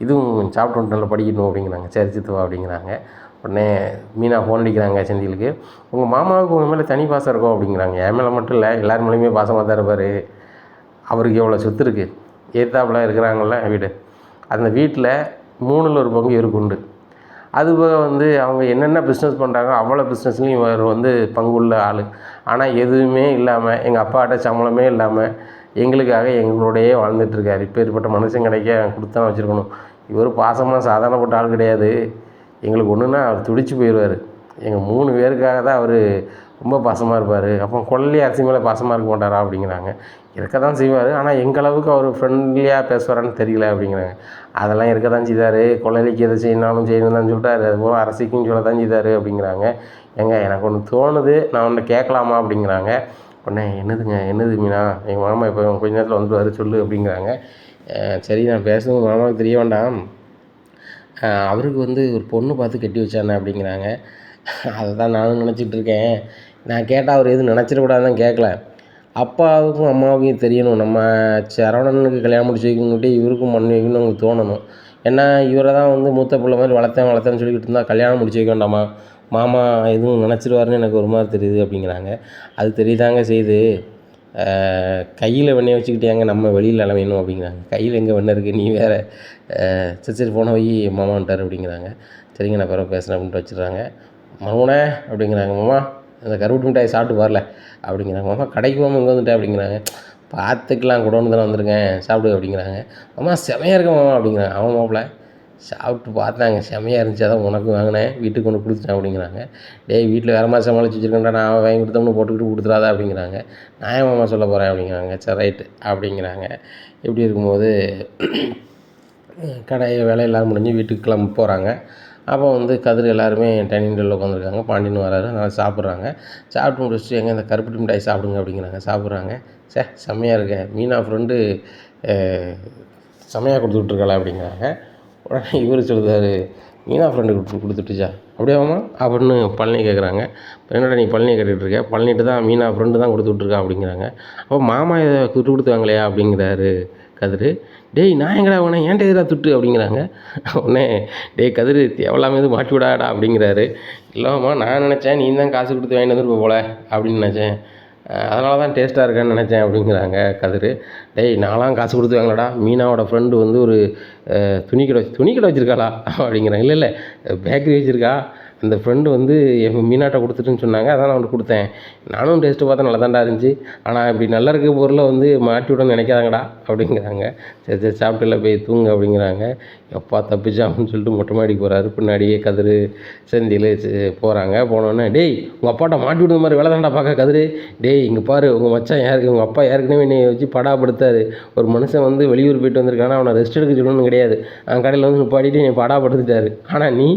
இதுவும் சாப்பிட்டு நல்லா படிக்கணும் அப்படிங்கிறாங்க. சரி சித்தப்பா அப்படிங்கிறாங்க. உடனே மீனா ஃபோன் அடிக்கிறாங்க செந்திலுக்கு. உங்கள் மாமாவுக்கு உங்கள் மேலே தனி பாசம் இருக்கும் அப்படிங்கிறாங்க. என் மேலே மட்டும் இல்லை, எல்லார் மேலேயுமே பாசமாக தான் இருப்பார். அவருக்கு எவ்வளோ சொத்து இருக்குது, ஏத்தாப்பில் இருக்கிறாங்கள வீடு, அந்த வீட்டில் 3ல் 1 பங்கு இவருக்கு உண்டு. அதுபோக வந்து அவங்க என்னென்ன பிஸ்னஸ் பண்ணுறாங்க அவ்வளோ பிஸ்னஸ்லையும் இவர் வந்து பங்குள்ள ஆள். ஆனால் எதுவுமே இல்லாமல், எங்கள் அப்பாட்ட சம்பளமே இல்லாமல் எங்களுக்காக எங்களோடையே வாழ்ந்துட்டுருக்காரு. இப்பேற்பட்ட மனுஷன் கிடைக்க கொடுத்தா வச்சுருக்கணும். இவர் பாசமாக சாதாரணப்பட்ட ஆள் கிடையாது. எங்களுக்கு ஒன்றுனா அவர் துடிச்சு போயிடுவார். எங்கள் 3 பேருக்காக தான் அவர் ரொம்ப பாசமாக இருப்பார். அப்போ கொள்ளி அரிசி மேலே பாசமாக இருக்க மாட்டாரா அப்படிங்கிறாங்க. இருக்க தான் செய்வார், ஆனால் எங்களவுக்கு அவர் ஃப்ரெண்ட்லியாக பேசுவாரான்னு தெரியல அப்படிங்கிறாங்க. அதெல்லாம் இருக்க தான் செய்தார், கொள்ளைக்கு எதை செய்யணும் தான் சொல்லிட்டாரு, அதுபோல் அரசிக்கும் சொல்ல தான் செய்தார் அப்படிங்கிறாங்க. ஏங்க எனக்கு ஒன்று தோணுது, நான் ஒன்று கேட்கலாமா அப்படிங்கிறாங்க. உடனே என்னது மீனா, எங்கள் மாமா இப்போ கொஞ்ச நேரத்தில் வந்துடுவார் சொல்லு அப்படிங்கிறாங்க. சரி நான் பேசுறது மாமாவுக்கு தெரிய வேண்டாம், அவருக்கு வந்து ஒரு பொண்ணு பார்த்து கட்டி வச்சானே அப்படிங்கிறாங்க. அதை தான் நானும் நினச்சிட்ருக்கேன். நான் கேட்டால் அவர் எதுவும் நினச்சிடக்கூடாதுன்னு கேட்கல. அப்பாவுக்கும் அம்மாவுக்கும் தெரியணும், நம்ம சரவணனுக்கு கல்யாணம் முடிச்சு வைக்கணுன்ட்டு இவருக்கும் பண்ணி வைக்கணும்னு அவங்களுக்கு தோணணும். ஏன்னா இவரை தான் வந்து மூத்த பிள்ளை மாதிரி வளர்த்தேன்னு சொல்லிக்கிட்டு இருந்தால் கல்யாணம் முடிச்சு வைக்க வேண்டாமா, மாமா எதுவும் நினச்சிருவாருன்னு எனக்கு ஒரு மாதிரி தெரியுது அப்படிங்கிறாங்க. அது தெரியுதாங்க செய்யுது, கையில் வெண்ணெய் வச்சுக்கிட்டேங்க நம்ம வெளியில் வேணும் அப்படிங்கிறாங்க. கையில் எங்கே வெண்ணெய் இருக்குது, நீ வேறு, சரி போன போய் மாமான்ட்டார் அப்படிங்கிறாங்க. சரிங்க நான் பிறகு பேசுகிறேன் அப்படின்ட்டு வச்சுடுறாங்க. மருமனே அப்படிங்கிறாங்க. மாமா அந்த கருப்பட்டி மிட்டாய் சாப்பிட்டு வரல அப்படிங்கிறாங்க. மாமா கடைக்கு போகாமல் இங்கே வந்துட்டேன் அப்படிங்கிறாங்க. பார்த்துக்கலாம் குடோன்னு தானே வந்திருக்கேன் சாப்பிடு அப்படிங்கிறாங்க. மாமா செமையாக இருக்கேன் மாமா அப்படிங்கிறாங்க. அவன் மாப்பிள்ள சாப்பிட்டு பார்த்தாங்க, செமையாக இருந்துச்சு, அதான் உனக்கு வாங்கினேன், வீட்டுக்கு கொண்டு கொடுத்துட்டேன் அப்படிங்கிறாங்க. டேய் வீட்டில் வேறு மாதிரி சமாளிச்சு வச்சுருக்கேன்டா, நான் வாங்கி கொடுத்தோம்னு போட்டுக்கிட்டு கொடுத்துடாதா அப்படிங்கிறாங்க. நான் ஏன் மாமா சொல்ல போகிறேன் அப்படிங்கிறாங்க. சரி ரைட்டு அப்படிங்கிறாங்க. இப்படி இருக்கும்போது கடை வேலை எல்லோரும் முடிஞ்சு வீட்டுக்கு கிளம்ப போகிறாங்க. அப்போ வந்து கதிர் எல்லாருமே டைனிங் டேபிளில் உட்காந்துருக்காங்க. பாண்டியன் வராரு, அதனால் சாப்பிட்றாங்க. சாப்பிட்டு முடிச்சுட்டு எங்கே இந்த கருப்பட்டி மிட்டாய் சாப்பிடுங்க அப்படிங்கிறாங்க. சாப்பிட்றாங்க. செம்மையாக இருக்கேன், மீனா ஃப்ரெண்டு செம்மையாக கொடுத்துட்ருக்காளா அப்படிங்கிறாங்க. உடனே இவர் சொல்லுதார், மீனா ஃப்ரெண்டு கொடுத்துட்டுச்சா அப்படியாம்மா அப்படின்னு பழனி கேட்குறாங்க. என்னடா நீ பழனியை கேட்டுட்ருக்க, பழனிட்டு தான் மீனா ஃப்ரெண்டு தான் கொடுத்துட்ருக்கா அப்படிங்கிறாங்க. அப்போ மாமா இதை கொடுத்துவாங்களையா அப்படிங்கிறாரு கதிர். டேய் நான் எங்கடா உடனே ஏன்ட்ட எதிராக துட்டு அப்படிங்கிறாங்க. உடனே டேய் கதிர் தேவையில்லாமல் எதுவும் மாட்டி விடாடா அப்படிங்கிறாரு. இல்லைம்மா நான் நினச்சேன் நீ தான் காசு கொடுத்து வாங்கிட்டு வந்துருப்ப போல அப்படின்னு நினச்சேன், அதனால தான் டேஸ்ட்டாக இருக்கான்னு நினச்சேன் அப்படிங்கிறாங்க கதிர். டேய் நான்லாம் காசு கொடுத்து வாங்கலடா, மீனாவோட ஃப்ரெண்டு வந்து ஒரு துணி கடை வச்சுருக்காளா அப்படிங்கிறாங்க. இல்லை பேக்கரி வச்சுருக்கா, அந்த ஃப்ரெண்டு வந்து என் மீனாட்ட கொடுத்துட்டுன்னு சொன்னாங்க, அதான் நான் அவனுக்கு கொடுத்தேன். நானும் டேஸ்ட்டு பார்த்தேன், நல்லா தான்டா இருந்துச்சு. ஆனால் இப்படி நல்லா இருக்க பொருளை வந்து மாட்டி விடணும்னு நினைக்காதங்கடா அப்படிங்கிறாங்க. சரி சரி சாப்பிட்டுல போய் தூங்கு அப்படிங்கிறாங்க. எப்பா தப்பிச்சான்னு சொல்லிட்டு மொட்டை மாடிக்கு போகிறாரு. பின்னாடியே கதிர் செந்தில் போகிறாங்க. போனோடனே டேய் உங்கள் அப்பாட்ட மாட்டி விடுற மாதிரி வேலை தான்டா பார்க்க கதிர். டேய் இங்கே பாரு உங்கள் மச்சான் உங்கள் அப்பா ஏற்கனவே என்னை வச்சு படாப்படுத்தாரு. ஒரு மனுஷன் வந்து வெளியூர் போயிட்டு வந்திருக்கானா அவனை ரெஸ்ட் எடுக்க சொல்லணும்னு கிடையாது. கடையில் வந்து நிப்பாட்டிட்டு என்னை படாப்படுத்திட்டாரு. ஆனால் நீ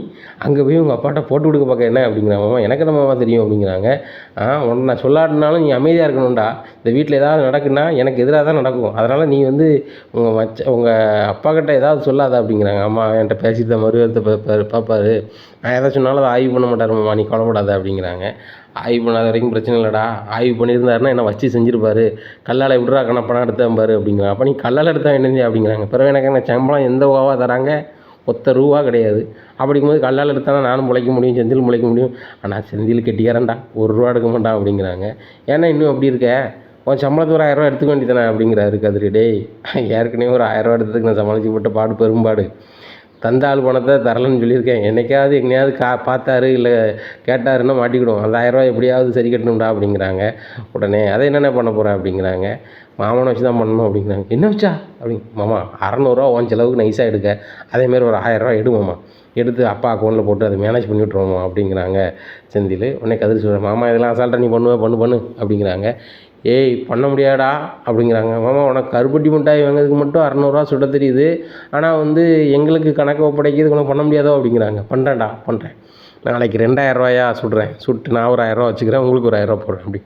அங்கே போய் உங்கள் அப்பாட்ட போட்டு கொடுக்க பார்க்க என்ன அப்படிங்கிறாங்க. மாமா எனக்கு என்ன மாமா தெரியும் அப்படிங்கிறாங்க. உன்னை நான் சொல்லாட்டினாலும் நீ அமைதியாக இருக்கணும்டா. இந்த வீட்டில் ஏதாவது நடக்குன்னா எனக்கு எதிராக தான் நடக்கும். அதனால் நீ வந்து உங்கள் அப்பாக்கிட்ட ஏதாவது சொல்லாத அப்படிங்கிறாங்க. அம்மா என்கிட்ட பேசிட்டு தான் மறுவாரத்தை பார்ப்பாரு. நான் எதாவது சொன்னாலும் அதை ஆய்வு பண்ண மாட்டார் மாமா, நீ கவலைப்படாத அப்படிங்கிறாங்க. ஆய்வு பண்ணாத வரைக்கும் பிரச்சனை இல்லைடா. ஆய்வு பண்ணியிருந்தாருன்னா என்னை வச்சு செஞ்சுருப்பாரு. கல்லால் விட்றா பணம் எடுத்தேன் பாரு அப்படிங்கிறாங்க. அப்போ நீ கல்லால் எடுத்தா என்னது அப்படிங்கிறாங்க. பிறகு எனக்கு என்ன சம்பளம் எந்த ரூபாவா தராங்க? ₹1 கிடையாது. அப்படிங்கும்போது கல்லால் எடுத்தானா நானும் பிழைக்க முடியும், செந்தில் பிழைக்க முடியும். ஆனால் செந்தில் கெட்டிக்காரன்டா, ₹1 எடுக்க மாட்டான் அப்படிங்கிறாங்க. ஏன்னா இன்னும் அப்படி இருக்க, உன் சம்பளத்துக்கு ஒரு ₹1000 எடுத்துக்க வேண்டியதானே அப்படிங்கிறாரு கதிர். டேய் ஏற்கனவே ஒரு ₹1000 எடுத்ததுக்கு நான் சமாளிச்சு போட்ட பாடு பெரும்பாடு. தந்த ஆள் பணத்தை தரலன்னு சொல்லியிருக்கேன். என்னைக்காவது எங்கேயாவது பார்த்தாரு இல்லை கேட்டாருன்னா மாட்டிக்கிடுவோம். அந்த ₹1000 எப்படியாவது சரி கட்டணும்டா அப்படிங்கிறாங்க. உடனே அதை என்னென்ன பண்ண போகிறேன் அப்படிங்கிறாங்க. மாமனை வச்சு தான் பண்ணணும் அப்படிங்கிறாங்க. என்ன வச்சா மாமா ₹600 உன் செலவுக்கு நைஸாக எடுக்க, அதேமாரி ஒரு ₹1000 எடு மாமா, எடுத்து அப்பா அக்கௌண்ட்டில் போட்டு அதை மேனேஜ் பண்ணி விட்ருவோமா அப்படிங்கிறாங்க செந்தில். உடனே கதிர் சொல்கிறேன், மாமா இதெல்லாம் அசால்ட்டாக நீ பண்ணு அப்படிங்கிறாங்க. ஏய் பண்ண முடியாடா அப்படிங்கிறாங்க. மாமா உனக்கு கருப்பட்டி மிட்டாய் வாங்கிறதுக்கு மட்டும் ₹600 சுட தெரியுது, ஆனால் வந்து எங்களுக்கு கணக்கு ஒப்படைக்கிறதுக்கு உனக்கு பண்ண முடியாதோ அப்படிங்கிறாங்க. பண்ணுறேன் நாளைக்கு ₹2000 சுடுறேன், சுட்டு நான் ஒரு ₹1000 வச்சுக்கிறேன், உங்களுக்கு ஒரு ₹1000 போடுறேன் அப்படி.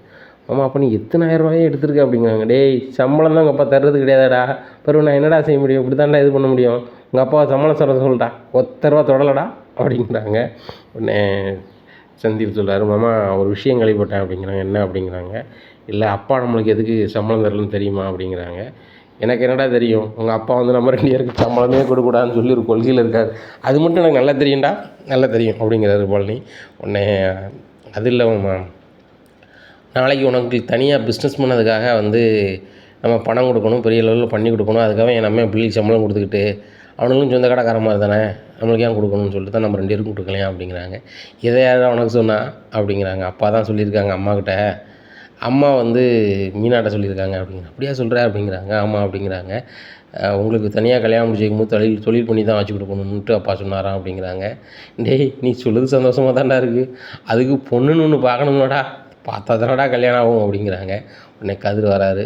ஆமாம் அப்போ நீ எத்தனை ₹1000 எடுத்துருக்க அப்படிங்கிறாங்க. டேய் சம்பளம் தான் உங்கள் அப்பா தர்றது கிடையாதாடா, பிறகு நான் என்னடா செய்ய முடியும், இப்படி தான்டா இது பண்ண முடியும், உங்கள் அப்பா சம்பளம் சொல்லிட்டா ₹10 தொடலடா அப்படிங்கிறாங்க. உடனே செந்தில் சொல்கிறாரு, மாமா ஒரு விஷயம் கேள்விப்பட்டேன் அப்படிங்கிறாங்க. என்ன அப்படிங்கிறாங்க. இல்லை அப்பா நம்மளுக்கு எதுக்கு சம்பளம் தரலன்னு தெரியுமா அப்படிங்கிறாங்க. எனக்கு என்னடா தெரியும், உங்கள் அப்பா வந்து நம்ம 2 பேருக்கு சம்பளமே கொடுக்கூடாதுன்னு சொல்லி ஒரு கொள்கையில் இருக்கார், அது மட்டும் எனக்கு நல்லா தெரியும்டா, நல்லா தெரியும் அப்படிங்கிறாரு பழனி. உடனே அது இல்லை மாமா, நாளைக்கு உனக்கு தனியாக பிஸ்னஸ் பண்ணதுக்காக வந்து நம்ம பணம் கொடுக்கணும், பெரிய லெவலில் பண்ணி கொடுக்கணும், அதுக்காக என் நம்ம பிள்ளைக்கு சம்பளம் கொடுத்துக்கிட்டு அவனுங்களும் சொந்த கடைக்கார மாதிரி தானே, நம்மளுக்கு ஏன் கொடுக்கணும்னு சொல்லிட்டு தான் நம்ம 2 பேருக்கும் கொடுக்கலையா அப்படிங்கிறாங்க. இதை யாரும் உனக்கு சொன்னா அப்படிங்கிறாங்க. அப்பா தான் சொல்லியிருக்காங்க அம்மாக்கிட்ட, அம்மா வந்து மீனாட்ட சொல்லியிருக்காங்க அப்படிங்கிறாங்க. அப்படியா சொல்கிற அப்படிங்கிறாங்க. ஆமாம் அப்படிங்கிறாங்க. உங்களுக்கு தனியாக கல்யாணம் முடிச்சு வைக்கும்போது தொழில் பண்ணி தான் வச்சு கொடுக்கணுன்ட்டு அப்பா சொன்னாராம் அப்படிங்கிறாங்க. டேய் நீ சொல்லுறது சந்தோஷமாக தான்டா இருக்குது, அதுக்கு பொண்ணுன்னு ஒன்று பார்க்கணுமாடா, பார்த்தா தானடா கல்யாணம் ஆகும் அப்படிங்கிறாங்க. உடனே கதிர் வராரு,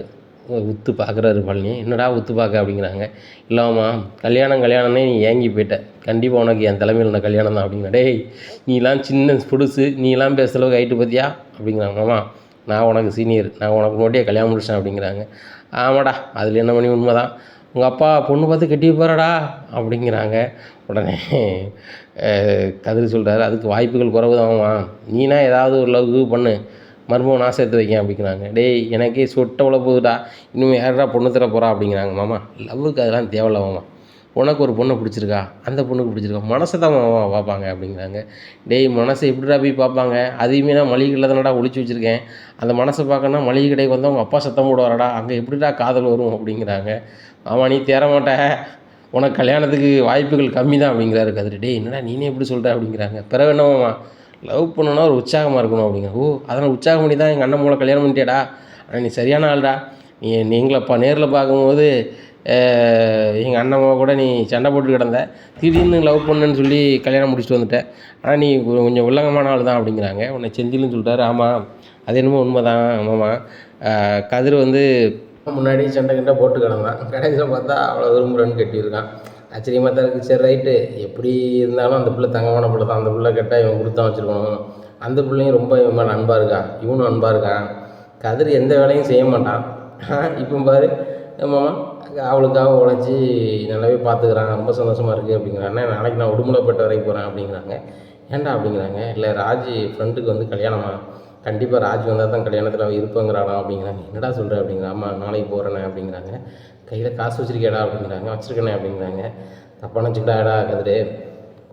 உத்து பார்க்குறாரு பழனி. என்னடா உத்து பார்க்க அப்படிங்கிறாங்க. இல்லாமா கல்யாணம்னே நீ ஏங்கி போயிட்ட, கண்டிப்பாக உனக்கு என் தலைமையில் நான் கல்யாணம் தான் அப்படிங்கிற. டேய் நீலாம் சின்ன புதுசு, நீலாம் பேசுகிறளவுக்கு ஆகிட்டு பார்த்தியா அப்படிங்கிறாங்க. மாமா நான் உனக்கு சீனியர், நான் உனக்கு முன்னாடியே கல்யாணம் முடிச்சேன் அப்படிங்கிறாங்க. ஆமாடா அதில் என்ன பண்ணி உண்மை தான், உங்கள் அப்பா பொண்ணு பார்த்து கட்டி போகிறடா அப்படிங்கிறாங்க. உடனே கதிர் சொல்கிறாரு, அதுக்கு வாய்ப்புகள் குறைவு தான்மா, நீனா ஏதாவது ஒரு லவ் பண்ணு, மருமகன் நான் சேர்த்து வைக்கேன் அப்படிங்கிறாங்க. டேய் எனக்கே சொட்டை உள்ள போகுதுடா, இன்னும் யாரா பொண்ணு தர போகிறா அப்படிங்கிறாங்க. மாமா லவ்வுக்கு அதெல்லாம் தேவையில்ல மாமா, உனக்கு ஒரு பொண்ணை பிடிச்சிருக்கா, அந்த பொண்ணுக்கு பிடிச்சிருக்கா, மனசை தான் மாமா பார்ப்பாங்க அப்படிங்கிறாங்க. டேய் மனசை எப்படிடா போய் பார்ப்பாங்க, அதையுமே நான் மளிகை கடையில் தானடா ஒழிச்சு வச்சுருக்கேன், அந்த மனசை பார்க்கணுன்னா மளிகை கடைக்கு வந்தால் உங்கள் அப்பா சத்தம் போடுவாரடா, அங்கே எப்படிடா காதல் வரும் அப்படிங்கிறாங்க. ஆமாம் நீ தேர மாட்ட, உனக்கு கல்யாணத்துக்கு வாய்ப்புகள் கம்மி தான் அப்படிங்கிறாரு கதிர். டேய் என்னடா நீனே எப்படி சொல்கிற அப்படிங்கிறாங்க. பிறகு என்னமாம்மா லவ் பண்ணணுன்னா ஒரு உற்சாகமாக இருக்கணும் அப்படிங்கிற. ஓ அதனால் உற்சாகம் பண்ணி தான் எங்கள் அண்ணன் மூலம் கல்யாணம் பண்ணிட்டியாடா, ஆனால் நீ சரியான ஆள்டா, நீங்களப்பா நேரில் பார்க்கும்போது எங்கள் அண்ணன் கூட நீ சண்டை போட்டு கிடந்த, திடீர்னு லவ் பண்ணுன்னு சொல்லி கல்யாணம் முடிச்சுட்டு வந்துட்டேன், ஆனால் நீ கொஞ்சம் உள்ளங்கமான ஆள் தான் அப்படிங்கிறாங்க. உன்னை செந்தில்னு சொல்லிட்டாரு. ஆமாம் அது என்னமோ உண்மை தான் மாமா, கதிர் வந்து முன்னாடி சண்டை கிட்ட போட்டு கிடந்தான், கடைசியில் பார்த்தா அவ்வளோ விரும்புகிறேன்னு கட்டியிருக்கான். ஆச்சரியமாக தான் இருக்குது. சரி ரைட்டு, எப்படி இருந்தாலும் அந்த பிள்ளை தங்கமான பிள்ளை தான், அந்த பிள்ளை கேட்டால் இவன் கொடுத்தா வச்சுருக்கணும், அந்த பிள்ளையும் ரொம்ப இவன் மேலே அன்பாக இருக்கான், இவனும் அன்பாக இருக்கான். கதிர் எந்த வேலையும் செய்ய மாட்டான், இப்போ பாரு மாமா அவளுக்காக உழைச்சி நல்லாவே பார்த்துக்கிறான், ரொம்ப சந்தோஷமாக இருக்குது அப்படிங்கிறாங்க. நாளைக்கு நான் உடுமலைப்பேட்டை வரைக்கும் போகிறேன் அப்படிங்கிறாங்க. ஏன்டா அப்படிங்கிறாங்க. இல்லை ராஜ் ஃப்ரெண்டுக்கு வந்து கல்யாணமா, கண்டிப்பாக ராஜ் வந்தால் தான் கல்யாணத்தில் இருப்பேங்கிறானா அப்படிங்கிறாங்க. என்னடா சொல்கிற அப்படிங்கிறான். ஆமாம் நாளைக்கு போகிறேண்ணே அப்படிங்கிறாங்க. கையில் காசு வச்சுருக்கேடா அப்படிங்கிறாங்க. வச்சுருக்கேனே அப்படிங்கிறாங்க. தப்பாக நினச்சிக்கிட்டாடா கதிர்,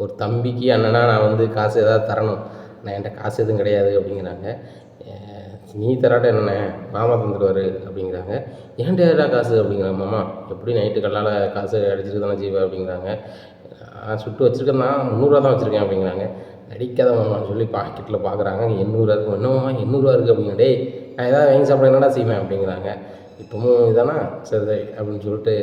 ஒரு தம்பிக்கு அண்ணனா நான் வந்து காசு எதாவது தரணும், நான் என்கிட்ட காசு எதுவும் கிடையாது அப்படிங்கிறாங்க. நீ தராட்ட என்னண்ணே மாமா தந்துடுவார் அப்படிங்கிறாங்க. ஏன்டா காசு அப்படிங்கிறாங்க. மாமா எப்படி நைட்டு கல்லால் காசு அடிச்சுட்டு தானே செய்வேன் அப்படிங்கிறாங்க. சுட்டு வச்சுருக்கேன் தான், ₹300 தான் வச்சுருக்கேன் அப்படிங்கிறாங்க. நடிக்காத மாமான்னு சொல்லி பாக்கெட்டில் பார்க்குறாங்க. 800 இருக்கும். என்னம்மா 800 இருக்குது அப்படிங்க. டேய் நான் ஏதாவது வாங்கி சாப்பிட என்னடா செய்வேன் அப்படிங்கிறாங்க. இப்போவும் இதானா சரி சரி அப்படின்னு சொல்லிட்டு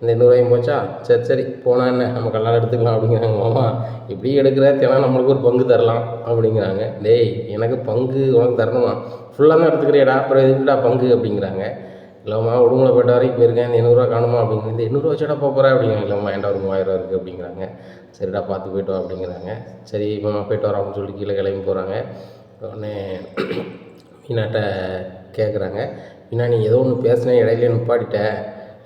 இந்த 800 போச்சா சரி சரி போனா என்ன நம்ம கல்லால் எடுத்துக்கலாம் அப்படிங்கிறாங்க. மாமா இப்படி எடுக்கிற தினம் நம்மளுக்கு ஒரு பங்கு தரலாம் அப்படிங்கிறாங்க. டேய் எனக்கு பங்கு உனக்கு தரணுமா, ஃபுல்லாக தான் எடுத்துக்கிறியடா, அப்புறம் எதுக்குடா பங்கு அப்படிங்கிறாங்க. இல்லைம்மா உடுமலை போய்ட்ட வரைக்கும் போயிருக்கேன், இந்த 800 காணுமா அப்படிங்கிற. இந்த 800 வச்சுடா போகிறேன் அப்படிங்கிறாங்க. இல்லைம்மா ஏன்டா ஒரு 3000 இருக்குது அப்படிங்கிறாங்க. சரிடா பார்த்து போய்ட்டு வா அப்படிங்கிறாங்க. சரி மாமா போய்ட்டு வரோம் அப்படின்னு சொல்லி கீழே கிளம்பி போகிறாங்க. உடனே மீனாட்ட கேட்குறாங்க, மீனா நீ ஏதோ ஒன்று பேசுனேன் இடையிலே நிப்பாட்டிட்ட,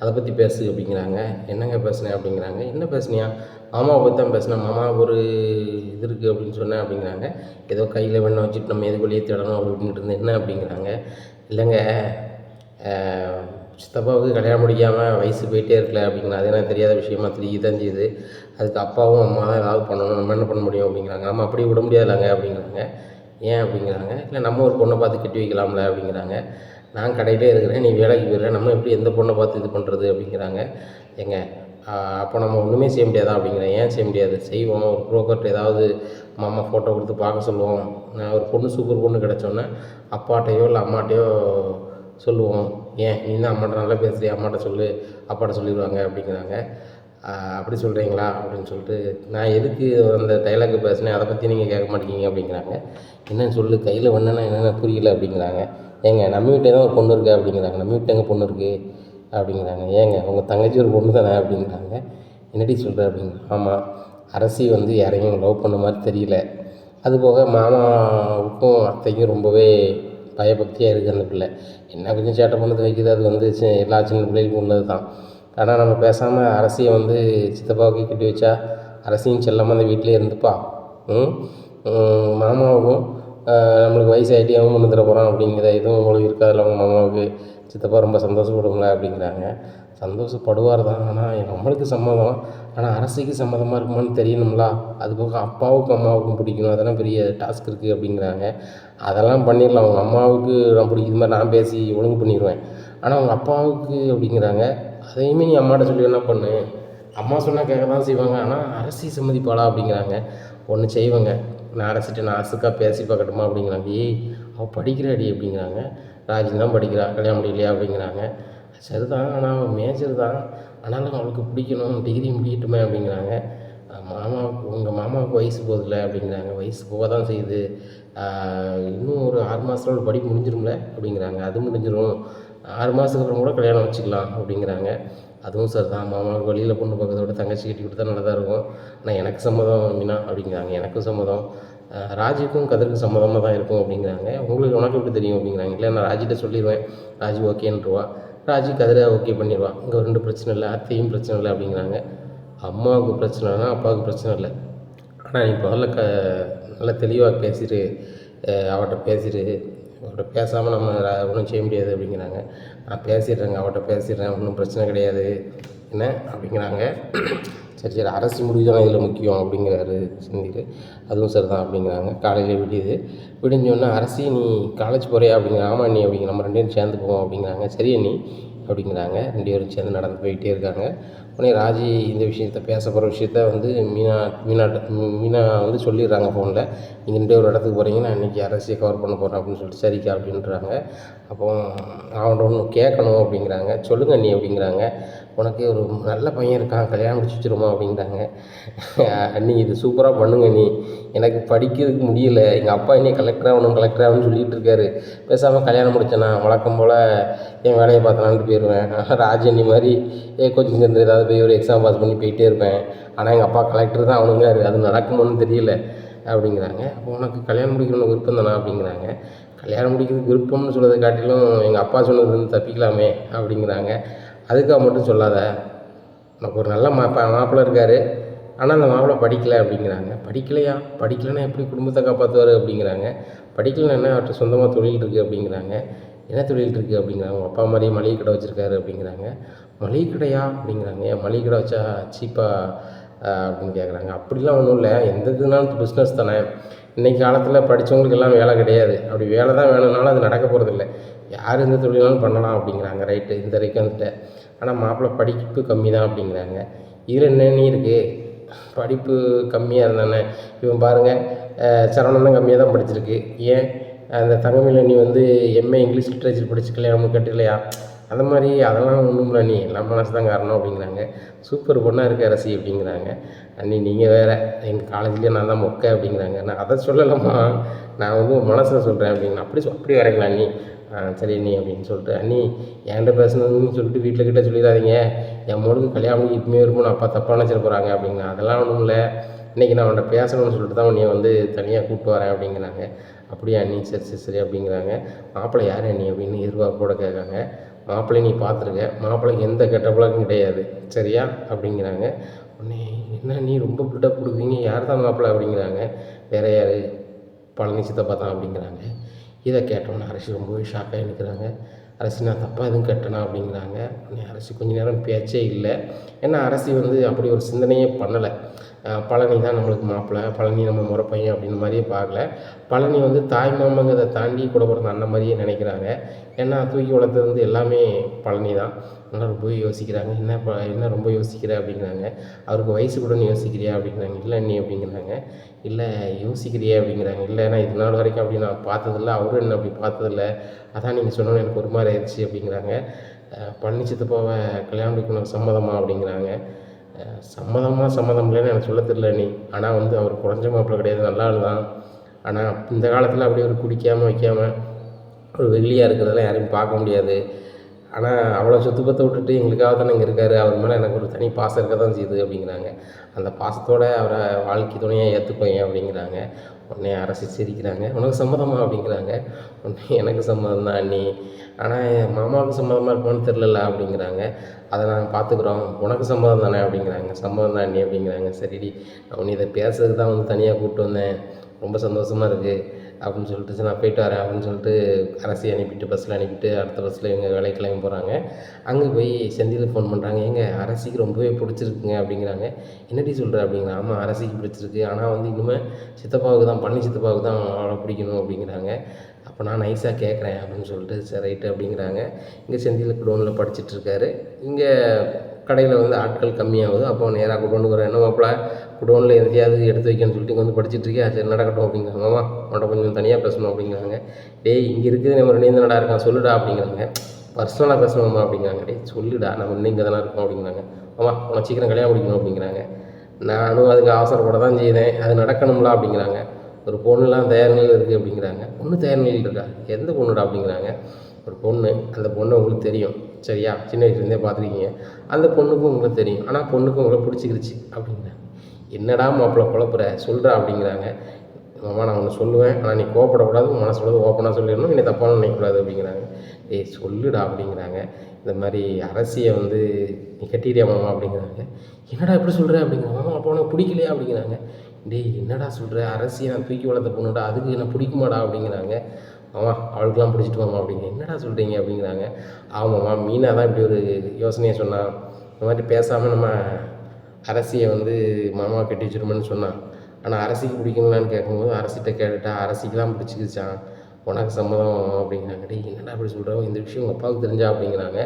அதை பற்றி பேசு அப்படிங்கிறாங்க. என்னங்க பேசுனேன் அப்படிங்கிறாங்க. என்ன பேசுனியா, மாமாவை பற்றி தான் பேசினேன், மாமா ஒரு இது இருக்குது அப்படின்னு சொன்னேன் அப்படிங்கிறாங்க. ஏதோ கையில் வெண்ணெய் வச்சுட்டு நம்ம எது வெளியே தேடணும் அப்படின்ட்டு இருந்தேன். என்ன அப்படிங்கிறாங்க. இல்லைங்க சித்தப்பாவுக்கு கல்யாணம் முடிக்காமல் வயசு போயிட்டே இருக்கல அப்படிங்கிறாங்க. அது எனக்கு தெரியாத விஷயமா தெரிய தான் செய்யுது. அதுக்கு அப்பாவும் அம்மா தான் ஏதாவது பண்ணணும், நம்ம என்ன பண்ண முடியும் அப்படிங்கிறாங்க. நம்ம அப்படியே விட முடியாதுலாங்க அப்படிங்கிறாங்க. ஏன் அப்படிங்கிறாங்க. இல்லை நம்ம ஒரு பொண்ணை பார்த்து கட்டி வைக்கலாம்ல அப்படிங்கிறாங்க. நான் கடையிலே இருக்கிறேன், நீ வேலைக்கு போயிடுறேன், நம்ம எப்படி எந்த பொண்ணை பார்த்து இது பண்ணுறது அப்படிங்கிறாங்க. ஏங்க அப்போ நம்ம ஒன்றுமே செய்ய முடியாதா அப்படிங்கிறேன். ஏன் செய்ய முடியாது, செய்வோம். ஒரு ப்ரோக்கர்ட்ட ஏதாவது மாமா ஃபோட்டோ கொடுத்து பார்க்க சொல்லுவோம். நான் ஒரு பொண்ணு சூப்பர் பொண்ணு கிடச்சோன்னே அப்பாட்டையோ இல்லை அம்மாட்டையோ சொல்லுவோம். ஏன் நீ தான் அம்மாட்ட நல்லா பேசுகிறியா, அம்மாட்ட சொல்லு, அப்பாட்ட சொல்லிடுவாங்க அப்படிங்கிறாங்க. அப்படி சொல்கிறீங்களா அப்படின்னு சொல்லிட்டு, நான் எதுக்கு அந்த டைலாக்கு பேசினேன் அதை பற்றி நீங்கள் கேட்க மாட்டேங்கிங்க அப்படிங்கிறாங்க. என்னன்னு சொல்லு, கையில் வேணுன்னா என்னென்ன புரியல அப்படிங்கிறாங்க. ஏங்க நம்ம வீட்டில் தான் ஒரு பொண்ணு இருக்குது அப்படிங்கிறாங்க. நம்ம வீட்டில் எங்கே பொண்ணு இருக்குது அப்படிங்கிறாங்க. ஏங்க உங்கள் தங்கச்சி ஒரு பொண்ணு தானே அப்படிங்கிறாங்க. என்னடி சொல்கிற அப்படிங்க. ஆமாம், அரசி வந்து யாரையும் லவ் பண்ண மாதிரி தெரியல. அதுபோக மாமாவுக்கும் அத்தைக்கும் ரொம்பவே பயபக்தியாக இருக்குது அந்த பிள்ளை. என்ன கொஞ்சம் சேட்டை பண்ணது வைக்குது, அது வந்து எல்லா சின்ன பிள்ளைகளுக்கும் உள்ளது தான். ஆனால் நம்ம பேசாமல் அரசியை வந்து சித்தப்பாவுக்கு கட்டி வச்சா அரசியும் செல்லாமல் அந்த வீட்டிலே இருந்துப்பா. மாமாவுக்கும் நம்மளுக்கு வயசாகிட்டே அவன் பண்ணி தர போகிறான் அப்படிங்கிற இதுவும் உங்களுக்கு இருக்காதுல்ல அவங்க மாமாவுக்கு. சித்தப்பா ரொம்ப சந்தோஷப்படுங்களா அப்படிங்கிறாங்க. சந்தோஷப்படுவார் தான், ஆனால் நம்மளுக்கு சம்மதம், ஆனால் அரசிக்கு சம்மதமாக இருக்குமான்னு தெரியணும்ல. அதுபோக அப்பாவுக்கும் அம்மாவுக்கும் பிடிக்கணும், அதெல்லாம் பெரிய டாஸ்க் இருக்குது அப்படிங்கிறாங்க. அதெல்லாம் பண்ணிடலாம், அவங்க அம்மாவுக்கு நான் பிடிக்கிற மாதிரி நான் பேசி ஒழுங்கு பண்ணிடுவேன். ஆனால் அவங்க அப்பாவுக்கு அப்படிங்கிறாங்க. அதையுமே நீ அம்மாட்ட சொல்லி என்ன பண்ணு, அம்மா சொன்னால் கேட்க தான் செய்வாங்க, ஆனால் அரசி சம்மதிப்பாளா அப்படிங்கிறாங்க. ஒன்று செய்வாங்க, நான் அரசிட்ட நான் அசுக்காக பேசி பார்க்கட்டுமா அப்படிங்கிறாங்க. ஏய் அவள் படிக்கிறாடி அப்படிங்கிறாங்க. ராஜி தான் படிக்கிறா, கல்யாணம் முடியலையா அப்படிங்கிறாங்க. சரிதான், ஆனால் அவள் மேஜர் தான், ஆனாலும் அவளுக்கு பிடிக்கணும், டிகிரி முடியட்டுமே அப்படிங்கிறாங்க. மாமாவுக்கு உங்கள் மாமாவுக்கு வயசு போகுதில்ல அப்படிங்கிறாங்க. வயசு போக தான் செய்யுது, இன்னும் ஒரு 6 மாதத்துல ஒரு படிப்பு முடிஞ்சிரும்ல அப்படிங்கிறாங்க. அது முடிஞ்சிடும், 6 மாதத்துக்கு அப்புறம் கூட கல்யாணம் வச்சுக்கலாம் அப்படிங்கிறாங்க. அதுவும் சார் தான், மாமாவுக்கு வழியில் பொண்ணு பார்க்கறத விட தங்கச்சி கட்டி கொடுத்தா நல்லா தான் இருக்கும். ஆனால் எனக்கு சம்மதம் மீனா அப்படிங்கிறாங்க. எனக்கும் சம்மதம், ராஜிக்கும் கதிர்க்கும் சம்மதமாக தான் இருக்கும் அப்படிங்கிறாங்க. உங்களுக்கு உனக்கு எப்படி தெரியும் அப்படிங்கிறாங்க. இல்லை நான் ராஜிட்ட சொல்லிடுவேன், ராஜி ஓகேன்ட்டுருவா, ராஜி கதிரை ஓகே பண்ணிடுவா, இங்கே 2 பிரச்சனை இல்லை, அத்தையும் பிரச்சனை இல்லை அப்படிங்கிறாங்க. அம்மாவுக்கு பிரச்சனைனா அப்பாவுக்கு பிரச்சனை இல்லை, ஆனால் நீ முதல்ல நல்லா தெளிவாக பேசிடு, அவட்ட பேசிடு, அவட்ட பேசாமல் நம்ம ஒன்றும் செய்ய முடியாது அப்படிங்கிறாங்க. நான் பேசிடுறேங்க, அவட்ட பேசிடுறேன், ஒன்றும் பிரச்சனை கிடையாது என்ன அப்படிங்கிறாங்க. சரி சரி அரசு முடிவு தான் இதில் முக்கியம் அப்படிங்கிறாரு செந்தில். அதுவும் சரி தான் அப்படிங்கிறாங்க. காலையில் விடிஞ்சோடனே அரசி நீ காலேஜ் போகிறியா அப்படிங்கிற. ஆமாம் அண்ணி அப்படிங்கிற, நம்ம 2 பேரும் சேர்ந்து போவோம் அப்படிங்கிறாங்க. சரி அண்ணி அப்படிங்கிறாங்க. 2 பேரும் சேர்ந்து நடந்து போயிட்டே இருக்காங்க. உடனே ராஜி இந்த விஷயத்த பேச போகிற விஷயத்த வந்து மீனா வந்து சொல்லிடுறாங்க ஃபோனில். நீங்கள் 2 ஒரு இடத்துக்கு போகிறீங்க, நான் இன்றைக்கி அரசியை கவர் பண்ண போகிறேன் அப்படின்னு சொல்லிட்டு. சரிக்கா அப்படின்றாங்க. அப்போ அவன்கிட்ட ஒன்று கேட்கணும் அப்படிங்கிறாங்க. சொல்லுங்கள் அண்ணி அப்படிங்கிறாங்க. உனக்கு ஒரு நல்ல பையன் இருக்கான், கல்யாணம் முடிச்சு வச்சுருமா அப்படிங்கிறாங்க. அண்ணி இது சூப்பராக பண்ணுங்க அண்ணி, எனக்கு படிக்கிறதுக்கு முடியல, எங்கள் அப்பா என்னையை கலெக்டர் ஆகணும்னு சொல்லிகிட்டு இருக்காரு, பேசாமல் கல்யாணம் முடித்தேன்னா வழக்கம் போல் என் வேலையை பார்த்தலான்ட்டு போயிடுவேன். ராஜி அண்ணி மாதிரி கோச்சிங் சென்டர் ஏதாவது போய் ஒரு எக்ஸாம் பாஸ் பண்ணி போயிட்டே இருப்பேன், ஆனால் எங்கள் அப்பா கலெக்டர் தான் ஆகணுங்காரு, அது நடக்குமோன்னு தெரியல அப்படிங்கிறாங்க. அப்போ உனக்கு கல்யாணம் முடிக்கணும்னு விருப்பம் தானே அப்படிங்கிறாங்க. கல்யாணம் முடிக்கிறதுக்கு விருப்பம்னு சொல்கிறத காட்டிலும் எங்கள் அப்பா சொன்னதுலேருந்து தப்பிக்கலாமே அப்படிங்கிறாங்க. அதுக்காக மட்டும் சொல்லாத, உனக்கு ஒரு நல்ல மாப்பிள்ளை இருக்கார், ஆனால் அந்த மாப்பிள்ளை படிக்கலை அப்படிங்கிறாங்க. படிக்கலையா, படிக்கலைன்னா எப்படி குடும்பத்தை காப்பாற்றுவார் அப்படிங்கிறாங்க. படிக்கலைன்னா என்ன, அவர்கிட்ட சொந்தமாக தொழில் இருக்குது அப்படிங்கிறாங்க. என்ன தொழில் இருக்குது அப்படிங்கிறாங்க. உங்கள் அப்பா மாதிரி மளிகை கடை வச்சுருக்காரு அப்படிங்கிறாங்க. மளிகை கடையா அப்படிங்கிறாங்க. ஏன் மளிகை கடை வச்சா சீப்பாக அப்படின்னு கேட்குறாங்க. அப்படிலாம் ஒன்றும் இல்லை, எந்த இதுனாலும் பிஸ்னஸ் தானே, இன்றைக்கி காலத்தில் படித்தவங்களுக்கு எல்லாம் வேலை கிடையாது, அப்படி வேலை தான் வேணும்னாலும் அது நடக்க போகிறதில்ல, யார் எந்த தொழிலாலும் பண்ணலாம் அப்படிங்கிறாங்க. ரைட்டு, இந்த வரைக்கும் வந்துட்டேன், ஆனால் மாப்பிள்ளை படிப்பு கம்மி தான் அப்படிங்கிறாங்க. இதில் என்ன இருக்குது, படிப்பு கம்மியாக இருந்தானே, இவன் பாருங்கள் சரவணன் தான் கம்மியாக தான் படிச்சிருக்கு. ஏன் அந்த தங்கமயில நீ வந்து எம்ஏ இங்கிலீஷ் லிட்ரேச்சர் படிச்சு கல்யாணம் கட்டலையா? அந்த மாதிரி அதெல்லாம் ஒன்றும் இல்லை நீ எல்லாம் மனசு தான் காரணம் அப்படிங்கிறாங்க. சூப்பர் பொண்ணாக இருக்க அரசி அப்படிங்கிறாங்க. அண்ணி நீங்கள் வேறு எங்கள் காலேஜ்லேயே நான் தான் மொக்க அப்படிங்கிறாங்க. நான் அதை சொல்லலாமா, நான் வந்து மனசில் சொல்கிறேன் அப்படிங்க. அப்படி வரீங்களா அண்ணி? சரி அண்ணி அப்படின்னு சொல்லிட்டு, அண்ணி என்கிட்ட பேசணுன்னு சொல்லிட்டு வீட்டில் கிட்ட சொல்லிடாதீங்க, என் மோளுக்கு கல்யாணம் இப்பவுமே இருக்கும், அப்பா தப்பாக நினச்சிட போகிறாங்க அப்படிங்க. அதெல்லாம் ஒன்றும் இல்லை, இன்றைக்கி நான் அவன்கிட்ட பேசணும்னு சொல்லிட்டு தான் உன்னைய வந்து தனியாக கூப்பிட்டு வரேன் அப்படிங்கிறாங்க. அப்படியா அண்ணி, சரி சரி சரி அப்படிங்கிறாங்க. மாப்பிள்ளை யார் அண்ணி அப்படின்னு எதிர்பார்ப்போட கேட்காங்க. மாப்பிள்ளை நீ பார்த்துருக்க, மாப்பிள்ளைக்கு எந்த கெட்ட பழக்கம் கிடையாது சரியா அப்படிங்கிறாங்க. உடனே என்ன நீ ரொம்ப பில்டப் கொடுக்குறீங்க, யார் தான் மாப்பிள்ளை அப்படிங்கிறாங்க. வேறு யார், பழனி சித்தப்பா தான் அப்படிங்கிறாங்க. இதை கேட்டோன்னே அரசி ரொம்பவே ஷாக்காகி நிற்கிறாங்க. அரசி நான் தப்பாக எதுவும் கேட்டேனா அப்படிங்கிறாங்க. உடனே அரசி கொஞ்ச நேரம் பேச்சே இல்லை. ஏன்னா அரசி வந்து அப்படி ஒரு சிந்தனையே பண்ணலை. பழனி தான் நம்மளுக்கு மாப்பிள்ளை, பழனி நம்ம முறை பையன் அப்படின்ற மாதிரியே பார்க்கல. பழனி வந்து தாய் மாமங்கிறத தாண்டி கூட பிறந்த அண்ணன் மாதிரியே நினைக்கிறாங்க. ஏன்னா தூக்கி வளர்த்தது வந்து எல்லாமே பழனி தான். அதனால் ரொம்பவே யோசிக்கிறாங்க. என்ன ரொம்ப யோசிக்கிற அப்படிங்கிறாங்க. அவருக்கு வயசு கூட நீ யோசிக்கிறியா அப்படிங்கிறாங்க. இல்லை அண்ணி அப்படிங்கிறாங்க. இல்லை யோசிக்கிறியா அப்படிங்கிறாங்க. இல்லை நான் இது நாள் வரைக்கும் அப்படி நான் பார்த்ததில்ல, அவரும் என்ன அப்படி பார்த்ததில்ல, அதான் நீங்கள் சொன்னோன்னு எனக்கு ஒரு மாதிரி ஆயிடுச்சு அப்படிங்கிறாங்க. பழனி சித்தப்பாவை கல்யாணம் பண்ணிக்கணும் சம்மதமா அப்படிங்கிறாங்க. சம்மதம் இல்லைன்னு எனக்கு சொல்ல தெரியல அண்ணி. ஆனால் வந்து அவர் குறைஞ்ச மாப்பிள்ளை கிடையாது, நல்ல ஆள் தான். ஆனால் இந்த காலத்தில் அப்படி ஒரு குடிக்காமல் வைக்காமல் ஒரு வெள்ளியாக இருக்கிறதெல்லாம் யாரையும் பார்க்க முடியாது. ஆனால் அவ்வளோ சொத்து பத்தை விட்டுட்டு எங்களுக்காக தானே இங்கே இருக்கார், அவர் மேலே எனக்கு ஒரு தனி பாசம் இருக்க தான் செய்யுது அப்படிங்கிறாங்க. அந்த பாசத்தோடு அவரை வாழ்க்கை துணையாக ஏற்றுக்கோங்க அப்படிங்கிறாங்க. உடனே அரசி சிரிக்கிறாங்க. உனக்கு சம்மதமா அப்படிங்கிறாங்க. உடனே எனக்கு சம்மதம் தான் அண்ணி, ஆனால் என் மாமாவுக்கு சம்மதமாக இருக்குமான்னு தெரிலல அப்படிங்கிறாங்க. அதை நாங்கள் பார்த்துக்குறோம், உனக்கு சம்மதம் தானே அப்படிங்கிறாங்க. சம்மதம் தான் அண்ணி அப்படிங்கிறாங்க. சரிடி, நான் இதை பேசுறதுக்கு தான் வந்து தனியாக கூப்பிட்டு வந்தேன், ரொம்ப சந்தோஷமாக இருக்குது அப்படின்னு சொல்லிட்டு, சரி நான் போயிட்டு வரேன் அப்படின்னு சொல்லிட்டு அரசி அனுப்பிட்டு பஸ்ஸில் அனுப்பிட்டு அடுத்த பஸ்ஸில் எங்கள் வேலைக்கு கிளம்பி போகிறாங்க. அங்கே போய் செந்திலுக்கு ஃபோன் பண்ணுறாங்க. அரசிக்கு ரொம்பவே பிடிச்சிருக்குங்க அப்படிங்கிறாங்க. என்னடி சொல்கிற அப்படிங்கிறாங்க. ஆமாம் அரசிக்கு பிடிச்சிருக்கு, ஆனால் வந்து இன்னுமே சித்தப்பாவுக்கு தான், பழனி சித்தப்பாவுக்கு தான் அவளை பிடிக்கணும் அப்படிங்கிறாங்க. அப்போ நான் நைஸாக கேட்குறேன் அப்படின்னு சொல்லிட்டு சரி ரைட்டு அப்படிங்கிறாங்க. இங்கே செந்தில் குடோனில் படிச்சுட்ருக்காரு. இங்கே கடையில் வந்து ஆட்கள் கம்மியாகுது. அப்போ நேராக குடோனுக்கு வர, என்ன மாப்பிள்ள குடோனில் எதையாவது எடுத்து வைக்கணும்னு சொல்லிட்டு இங்கே வந்து படிச்சுட்ருக்கியா, சரி நடக்கட்டும் அப்படிங்கிறாங்க. மாமா அவன்கிட்ட கொஞ்சம் தனியாக பேசணும் அப்படிங்கிறாங்க. டேய் இங்கே இருக்குது நம்ம ரெண்டு நடா இருக்கான் சொல்லுடா அப்படிங்கிறாங்க. பர்சனலாக பேசணுமா அப்படிங்கிறாங்க. டேய் சொல்லுடா, நம்ம இன்னும் இங்கே தானே இருக்கோம் அப்படிங்கிறாங்க. மாமா உனக்கு சீக்கிரம் கல்யாணம் முடிக்கணும் அப்படிங்கிறாங்க. நானும் அதுக்கு அவசரப்பட தான் செய்தேன், அது நடக்கணும்ல அப்படிங்கிறாங்க. ஒரு பொண்ணுலாம் தயார் நிலையில் இருக்குது அப்படிங்கிறாங்க. பொண்ணு தயார் நிலையில் இருக்கா, எந்த பொண்ணுடா அப்படிங்கிறாங்க. ஒரு பொண்ணு, அந்த பொண்ணு உங்களுக்கு தெரியும் சரியா, சின்ன வயசுலேருந்தே பார்த்துருக்கீங்க, அந்த பொண்ணுக்கும் உங்களுக்கு தெரியும், ஆனால் பொண்ணுக்கும் உங்களை பிடிச்சிக்கிருச்சு அப்படிங்கிறாங்க. என்னடா மாப்பிள்ளை குழப்புற சொல்கிறா அப்படிங்கிறாங்க. மாமா நான் ஒன்று சொல்லுவேன், ஆனால் நீ கோவப்படக்கூடாது, மனசோட ஓப்பனாக சொல்லிடணும், என்னை தப்பான நினைக்கக்கூடாது அப்படிங்கிறாங்க. ஏய் சொல்லுடா அப்படிங்கிறாங்க. இந்த மாதிரி அரசியை வந்து நீ கட்டிடுறியா மாமா அப்படிங்கிறாங்க. என்னடா எப்படி சொல்கிற அப்படிங்கிறாங்க. மாமா அப்போ உனக்கு பிடிக்கலையா அப்படிங்கிறாங்க. டேய் என்னடா சொல்கிற, அரசியை நான் தூக்கி வளர்த்த பொண்ணுடா, அதுக்கு என்ன பிடிக்குமாடா அப்படிங்கிறாங்க. மாமா அவளுக்கெலாம் பிடிச்சிட்டு மாமா அப்படிங்க. என்னடா சொல்கிறீங்க அப்படிங்கிறாங்க. ஆமாம்மா மீனா தான் இப்படி ஒரு யோசனையை சொன்னான், இந்த மாதிரி பேசாமல் நம்ம அரசியை வந்து மாமா கட்டி வச்சிருமோன்னு சொன்னான். ஆனால் அரசிக்கு பிடிக்குங்களான்னு கேட்கும்போது அரசிகிட்ட கேட்டுட்டா, அரசிக்கு தான் பிடிச்சிக்கிச்சான், உனக்கு சம்மதம் அப்படிங்கிறாங்க. டேய் என்னடா அப்படி சொல்கிறோம், இந்த விஷயம் உங்கள் அப்பாவுக்கு தெரிஞ்சா அப்படிங்கிறாங்க.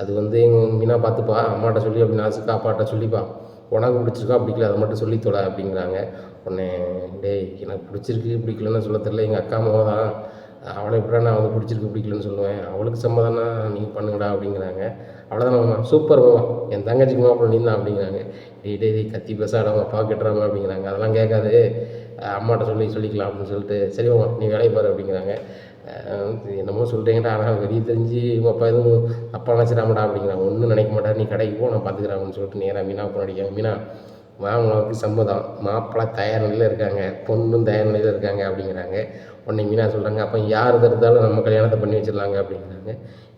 அது வந்து எங்கள் மீனா பார்த்துப்பா, அம்மாட்ட சொல்லி அப்படி நாசுக்கா அப்பாட்ட சொல்லிப்பா, உனக்கு பிடிச்சிருக்கா பிடிக்கல அதை மட்டும் சொல்லி தொலை அப்படிங்கிறாங்க. உடனே டேய் எனக்கு பிடிச்சிருக்கு பிடிக்கலன்னு சொல்ல தெரில, எங்கள் அக்கா அம்மாவை தான், அவளை எப்படா நான் வந்து பிடிச்சிருக்கு பிடிக்கலன்னு சொல்லுவேன், அவளுக்கு சம்மதம்னா நீங்கள் பண்ணுங்கடா அப்படிங்கிறாங்க. அவ்வளோதான் மாமா, சூப்பர் மாமா, என் தங்கச்சிக்கு மாப்பிள்ள நீ தான் அப்படிங்கிறாங்க. டேய் கத்தி பேசாட அவங்க அப்பா கட்டுறாங்க அப்படிங்கிறாங்க. அதெல்லாம் கேட்காது, அம்மாட்ட சொல்லிக்கலாம் அப்படின்னு சொல்லிட்டு, சரி மாமா நீ வேலையை பாரு அப்படிங்கிறாங்க. என்னமோ சொல்கிறீங்கடா, ஆனால் வெளியே தெரிஞ்சு உங்கள் அப்பா எதுவும் அப்பா நினச்சிடாமடா அப்படிங்கிறாங்க. ஒன்றும் நினைக்க மாட்டார், நீ கடைக்கு போ நான் பார்த்துக்கிறேன் அப்படின்னு சொல்லிட்டு நேராக மீனா ஃபோன் அடிக்காங்க. மீனா மாமாவுக்கு சம்மதம், மாப்பிள்ளை தயார் நிலையில் இருக்காங்க, பொண்ணும் தயார் நிலையில் இருக்காங்க அப்படிங்கிறாங்க. உடனே மீனா சொல்கிறாங்க, அப்போ யார் தடுத்தாலும் நம்ம கல்யாணத்தை பண்ணி வச்சிடலாங்க அப்படிங்கிறாங்க.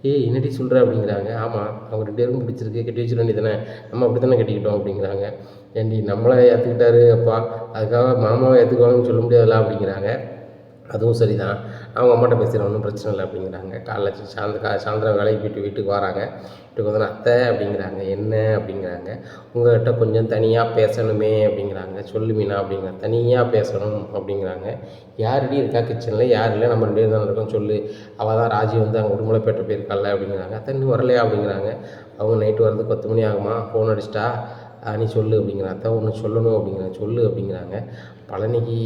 ஏய் என்னடி சொல்கிற அப்படிங்கிறாங்க. ஆமாம் அவங்க 2 பேருக்கும் பிடிச்சிருக்கு, கட்டி வச்சிட வேண்டியதானே, நம்ம அப்படி தானே கட்டிக்கிட்டோம் அப்படிங்கிறாங்க. ஏண்டி நம்மளை ஏற்றுக்கிட்டாரு அப்பா, அதுக்காக மாமாவை ஏற்றுக்குவாங்கன்னு சொல்ல முடியாதுல்ல அப்படிங்கிறாங்க. அதுவும் சரி தான், அவங்க அம்மாட்ட பேசுகிறேன் ஒன்றும் பிரச்சனை இல்லை அப்படிங்கிறாங்க. காலைல சாயந்தரம் வேலைக்கு போய்ட்டு வீட்டுக்கு வராங்க. வீட்டுக்கு வந்து அத்தை அப்படிங்கிறாங்க. என்ன அப்படிங்கிறாங்க. உங்கள்கிட்ட கொஞ்சம் தனியாக பேசணுமே அப்படிங்கிறாங்க. சொல்லு மீனா அப்படிங்கிற. தனியாக பேசணும் அப்படிங்கிறாங்க. யாருடி இருக்கா கிச்சனில், யார் இல்லை, நம்ம 2 பேரும் தானே இருக்கோம் சொல்லு, அவள் தான் ராஜி வந்து அங்கே உடுமலைப்பேட்டை போயிருக்காள்ல அப்படிங்கிறாங்க. அத்தை இன்னும் வரலையா அப்படிங்கிறாங்க. அவங்க நைட்டு வரதுக்கு 10 மணி ஆகுமா, ஃபோன் அடிச்சிட்டா, நீ சொல்லு அப்படிங்கிறாங்க. அத்தை ஒன்று சொல்லணும் அப்படிங்கிறாங்க. சொல்லு அப்படிங்கிறாங்க. பழனிக்கு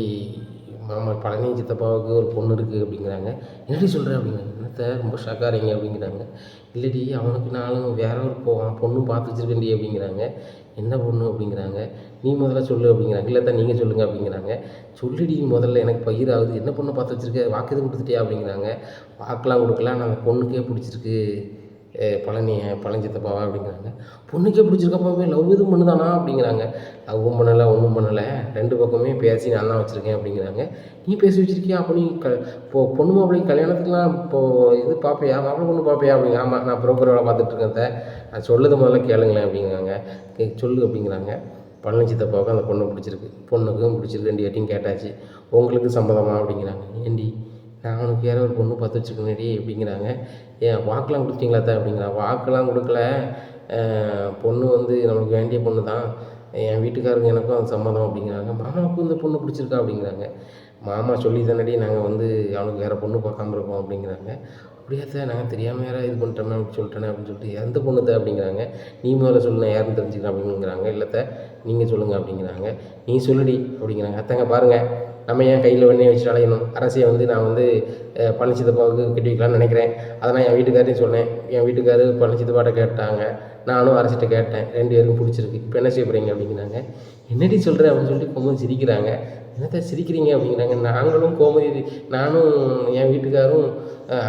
மாமா பழனி சித்தப்பாவுக்கு ஒரு பொண்ணு இருக்குது அப்படிங்கிறாங்க. என்னடி சொல்கிற அப்படிங்கிறாங்க. என்னத்த ரொம்ப ஷாக்காகிறீங்க அப்படிங்கிறாங்க. இல்லடி அவனுக்கு நானும் வேற ஒரு பொண்ணு பார்த்து வச்சுருக்கேன்டி அப்படிங்கிறாங்க. என்ன பொண்ணு அப்படிங்கிறாங்க. நீ முதல்ல சொல்லு அப்படிங்கிறாங்க. இல்லைத்தான் நீங்கள் சொல்லுங்கள் அப்படிங்கிறாங்க. சொல்லுடி முதல்ல எனக்கு பயிராகுது. என்ன பொண்ணை பார்த்து வச்சுருக்க, வாக்கு எதுவும் கொடுத்துட்டியா அப்படிங்கிறாங்க. வாக்கெலாம் கொடுக்கல, நான் அந்த பொண்ணுக்கே பிடிச்சிருக்கு பழனி சித்தப்பாவா அப்படிங்கிறாங்க. பொண்ணுக்கே பிடிச்சிருக்கப்பவே லவ் எதுவும் பண்ணுதானா அப்படிங்கிறாங்க. லவ்வும் பண்ணலை ஒன்றும் பண்ணலை, 2 பக்கமே பேசி நான் தான் வச்சுருக்கேன் அப்படிங்கிறாங்க. நீ பேசி வச்சுருக்கியா? அப்போ நீ பொண்ணு மாப்பிள்ளைக்கு கல்யாணத்துக்குலாம் இப்போது இது பார்ப்பியா, மாப்பிள்ளை பொண்ணு பார்ப்பியா அப்படிங்க. ஆமாம் நான் ப்ரோக்கர் வேலை பார்த்துட்ருக்கேன், அது சொல்லது முதல்ல கேளுங்களேன் அப்படிங்கிறாங்க. சொல்லு அப்படிங்கிறாங்க. பழனி சித்தப்பாவுக்கு அந்த பொண்ணை பிடிச்சிருக்கு, பொண்ணுக்கும் பிடிச்சிருக்கு, 2 பேர்ட்டையும் கேட்டாச்சு. உங்களுக்கு சம்மதமா அப்படிங்கிறாங்க. ஏண்டி நான் அவனுக்கு வேறு ஒரு பொண்ணு பார்த்து வச்சுருக்கேன்டி அப்படிங்கிறாங்க. ஏன் வாக்கெலாம் கொடுத்தீங்களா தான் அப்படிங்கிறான். வாக்கெலாம் கொடுக்கல, பொண்ணு வந்து நம்மளுக்கு வேண்டிய பொண்ணு தான், என் வீட்டுக்காரங்க எனக்கும் அது சம்மதம் அப்படிங்கிறாங்க. மாமாவுக்கும் இந்த பொண்ணு பிடிச்சிருக்கா அப்படிங்கிறாங்க. மாமா சொல்லி தானடி நாங்கள் வந்து அவனுக்கு வேறு பொண்ணு பார்க்காம இருக்கோம் அப்படிங்கிறாங்க. அப்படியா தான், நாங்கள் தெரியாமல் யாராவது இது பண்ணிட்டோமே அப்படி சொல்லிட்டேனே அப்படின்னு சொல்லிட்டு, எந்த பொண்ணு தான் அப்படிங்கிறாங்க. நீ முதல்ல சொல்லு, நான் யாருன்னு தெரிஞ்சுக்கிறேன் அப்படிங்கிறாங்க. இல்லைத்த நீங்கள் சொல்லுங்கள் அப்படிங்கிறாங்க. நீ சொல்லுடி அப்படிங்கிறாங்க. அத்தங்க பாருங்கள், நம்ம ஏன் கையில் வெண்ணெய் வச்சுட்டு அலையணும், அரசியை வந்து நான் வந்து பழனி சித்தப்பாவுக்கு கட்டி வைக்கலான்னு நினைக்கிறேன். அதை நான் என் வீட்டுக்காரையும் சொன்னேன். என் வீட்டுக்காரர் பழனி சித்தப்பாட்ட கேட்டாங்க, நானும் அரசிட்ட கேட்டேன், 2 பேருக்கும் பிடிச்சிருக்கு. இப்போ என்ன செய்ய போகிறீங்க அப்படிங்கிறாங்க. என்னடி சொல்கிறேன் அப்படின்னு சொல்லிட்டு கோமதி சிரிக்கிறாங்க. என்னத்த சிரிக்கிறீங்க அப்படிங்கிறாங்க. நாங்களும் நானும் என் வீட்டுக்காரும்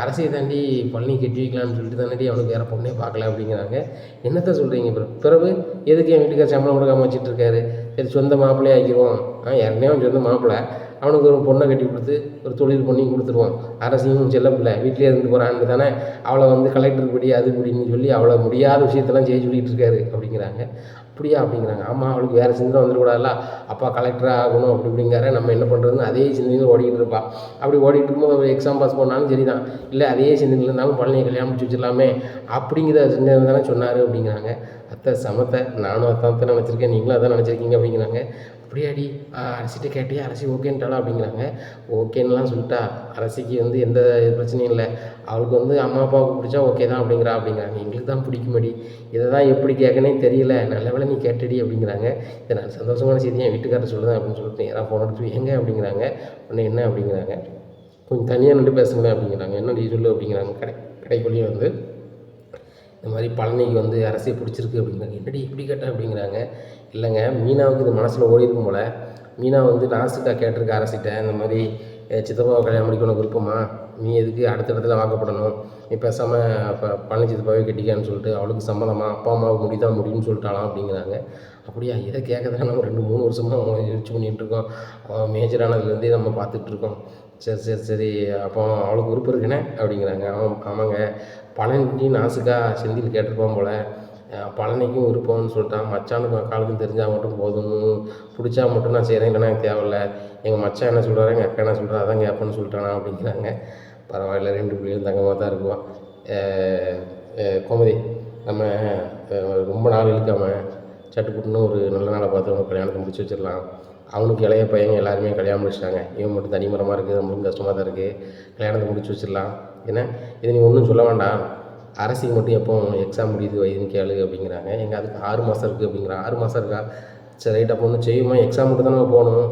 அரசியை தாண்டி பழனி கட்டி வைக்கலான்னு சொல்லிட்டு தானடி அவனுக்கு வேறு பொண்ணே பார்க்கல அப்படிங்கிறாங்க. என்னத்த சொல்கிறீங்க பிறகு எதுக்கு என் வீட்டுக்கார சம்பளம் கொடுக்காம வச்சுட்ருக்காரு, சரி சொந்த மாப்பிள்ளையே ஆக்கிடுவோம், ஏற்கனவே அவன் சொந்த மாப்பிள்ளை, அவனுக்கு ஒரு பொண்ணை கட்டி கொடுத்து ஒரு தொழில் பண்ணியும் கொடுத்துருவான். அரசியும் செல்லப்பில்லை வீட்டிலே இருந்து போகிறான்னு தானே அவளை வந்து கலெக்டர் படி அது இப்படின்னு சொல்லி அவளை முடியாத விஷயத்தெல்லாம் செய்ய சொல்லிகிட்டு இருக்காரு அப்படிங்கிறாங்க. அப்படியா அப்படிங்கிறாங்க. ஆமாம், அவளுக்கு வேறு சிந்தனை வந்துடக்கூடாதுல்ல, அப்பா கலெக்டராக ஆகணும் அப்படி இப்படிங்கார, நம்ம என்ன பண்ணுறதுன்னு அதே சிந்தனையில் ஓடிக்கிட்டு இருப்பாள். அப்படி ஓடிட்டு இருக்கும்போது ஒரு எக்ஸாம் பாஸ் பண்ணாலும் சரி தான், இல்லை அதே சிந்தனையில் இருந்தாலும் பழனியை கல்யாணம் முடிச்சு வச்சிடலாமே அப்படிங்கிற சிந்தனை தானே சொன்னார் அப்படிங்கிறாங்க. அத்தை சமத்தை, நானும் அத்தான் நினச்சிருக்கேன், நீங்களும் அதான் நினச்சிருக்கீங்க அப்படிங்கிறாங்க. அப்படியாடி அரசிட்ட கேட்டியா, அரசி ஓகேன்ட்டாளா அப்படிங்கிறாங்க. ஓகேன்னெலாம் சொல்லிட்டா, அரசிக்கு வந்து எந்த பிரச்சனையும் இல்லை, அவளுக்கு வந்து அம்மா அப்பாவுக்கு பிடிச்சா ஓகே தான் அப்படிங்கிறாங்க. எங்களுக்கு தான் பிடிக்குமடி, இதை தான் எப்படி கேட்கனே தெரியல, நல்ல வேளை நீ கேட்டடி அப்படிங்கிறாங்க. இதை நான் சந்தோஷமான செய்தி என் வீட்டுக்காரர் சொல்லுதேன் அப்படின்னு சொல்லிட்டு யாராவது ஃபோன் எடுத்து எங்க அப்படிங்கிறாங்க. உடனே என்ன அப்படிங்கிறாங்க. கொஞ்சம் தனியாக நின்று பேசுங்களேன் அப்படிங்கிறாங்க. என்னடி சொல்லு அப்படிங்கிறாங்க. கடைக்குள்ளேயே வந்து இந்த மாதிரி பழனிக்கு வந்து அரசியை பிடிச்சிருக்கு அப்படிங்கிறாங்க. என்னடி இப்படி கேட்டேன் அப்படிங்கிறாங்க. இல்லைங்க, மீனாவுக்கு இது மனசில் ஓடிருக்கும் போல், மீனா வந்து லாஸ்ட்டுக்கா கேட்டிருக்க அரசிட்ட, இந்த மாதிரி சித்தப்பாவை கல்யாணம் முடிக்கணும் விருப்பமா, நீ எதுக்கு அடுத்த இடத்துல வாக்கப்படணும், நீ பேசாமல் இப்போ பழனி சித்தப்பாவே கட்டிக்கான்னு சொல்லிட்டு அவளுக்கு சம்மதமாக அப்பா அம்மாவுக்கு முடிதான் முடியும்னு சொல்லிட்டாலாம் அப்படிங்கிறாங்க. அப்படியா, இதை கேட்க தான் நம்ம 2-3 வருஷமாக யோசிச்சு பண்ணிகிட்ருக்கோம், மேஜரானதுலேருந்தே நம்ம பார்த்துட்ருக்கோம். சரி அப்போ அவளுக்கு விருப்பம் இருக்குண்ணே அப்படிங்கிறாங்க. ஆமாங்க, பழனி நாசுக்கா செந்தில் கேட்டிருப்பான் போல், பழனிக்கும் விருப்பம்னு சொல்லிட்டான், மச்சானுக்கும் அக்காளுக்கும் தெரிஞ்சால் மட்டும் போதும், பிடிச்சா மட்டும் நான் செய்கிறேன், இல்லைனா எனக்கு தேவையில்ல, எங்கள் மச்சான் என்ன சொல்கிறாரு எங்கள் அக்கா என்ன சொல்கிறா அதான் கேட்பேன்னு சொல்லிட்டானா அப்படிங்கிறாங்க. பரவாயில்ல, 2 பிள்ளைகளும் தங்கமாக தான் இருக்குவான். கோமதி, நம்ம ரொம்ப நாள் இழுக்காமல் சட்டுப்புட்டுன்னு ஒரு நல்ல நாளை பார்த்து அவனுக்கு கல்யாணத்தை முடிச்சு வச்சிடலாம். அவனுக்கு இளைய பையங்க எல்லாருமே கல்யாணம் முடிச்சிட்டாங்க, இவன் மட்டும் தனிமரமாக இருக்குது, நம்மளுக்கும் கஷ்டமாக தான் இருக்குது, கல்யாணத்தை முடிச்சு வச்சிடலாம். ஏன்னா இதை நீ ஒன்றும் சொல்ல வேண்டாம், அரசிக்கு மட்டும் எப்போ எக்ஸாம் முடியுது வயதுன்னு கேளு அப்படிங்கிறாங்க. எங்கள் அதுக்கு 6 மாதம் இருக்குது அப்படிங்கிறாங்க. 6 மாதம் இருக்கா, சரி ரைட், அப்போ ஒன்றும் செய்யுமா, எக்ஸாம் மட்டும் தான் நம்ம போகணும்,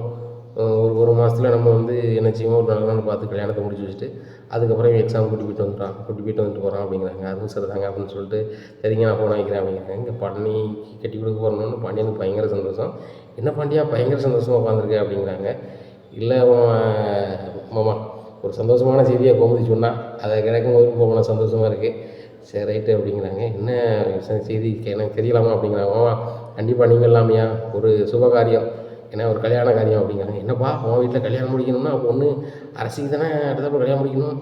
ஒரு மாதத்தில் நம்ம வந்து என்ன செய்வோம், ஒரு நல்ல நாள் பார்த்து கல்யாணத்தை முடிச்சு வச்சுட்டு அதுக்கப்புறம் எக்ஸாம் கூட்டி போயிட்டு வந்துட்டு போகிறான் அப்படிங்கிறாங்க. அதுவும் சரி தாங்க அப்படின்னு சொல்லிட்டு, சரிங்க நான் ஃபோன் வைக்கிறேன் அப்படிங்கிறாங்க. இங்கே பழனி கட்டி கொடுக்க போகிறோன்னு பாண்டியனுக்கு பயங்கர சந்தோஷம். என்ன பாண்டியா பயங்கர சந்தோஷமாக உட்காந்துருக்கேன் அப்படிங்கிறாங்க. இல்லை மாமா, ஒரு சந்தோஷமான செய்தியை கோமதி சொன்னால் அதை கிடைக்கும் போது போன சந்தோஷமாக இருக்குது. சரி ரைட்டு அப்படிங்கிறாங்க. என்ன செய்தி எனக்கு தெரியலாமா அப்படிங்கிறாங்க. மாமா கண்டிப்பாக நீங்கள் இல்லாமையா ஒரு சுபகாரியம், ஏன்னா ஒரு கல்யாண காரியம் அப்படிங்கிறாங்க. என்னப்பா உன் வீட்டில் கல்யாணம் முடிக்கணும்னா ஒன்று அரசிக்கு தானே அடுத்தப்போ கல்யாணம் முடிக்கணும்,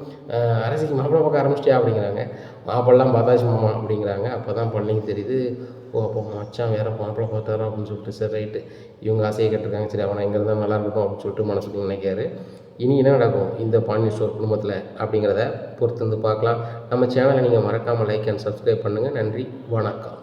அரசிக்கு மாப்பிள்ளை பார்க்க ஆரம்பிச்சிட்டியா அப்படிங்கிறாங்க. மாப்பிள்ளைலாம் பார்த்தாச்சு மாமா அப்படிங்கிறாங்க. அப்போ தான் பழனிக்கு தெரியுது, ஓ அப்போ மச்சான் வேறு மாப்பிள்ளை பார்த்தாரோ அப்படின்னு சொல்லிட்டு, சரி ரைட்டு இவங்க ஆசையை கேட்டிருக்காங்க, சரி அவனை எங்கே இருந்தால் நல்லா இருக்கட்டும் அப்படின்னு சொல்லிட்டு மனசுக்கு நினைக்காரு. இனி என்ன நடக்கும் இந்த பாண்டியன் ஸ்டோர் குடும்பத்தில் அப்படிங்கிறத பொறுத்து வந்து பார்க்கலாம். நம்ம சேனலை நீங்கள் மறக்காமல் லைக் அண்ட் சப்ஸ்கிரைப் பண்ணுங்கள். நன்றி, வணக்கம்.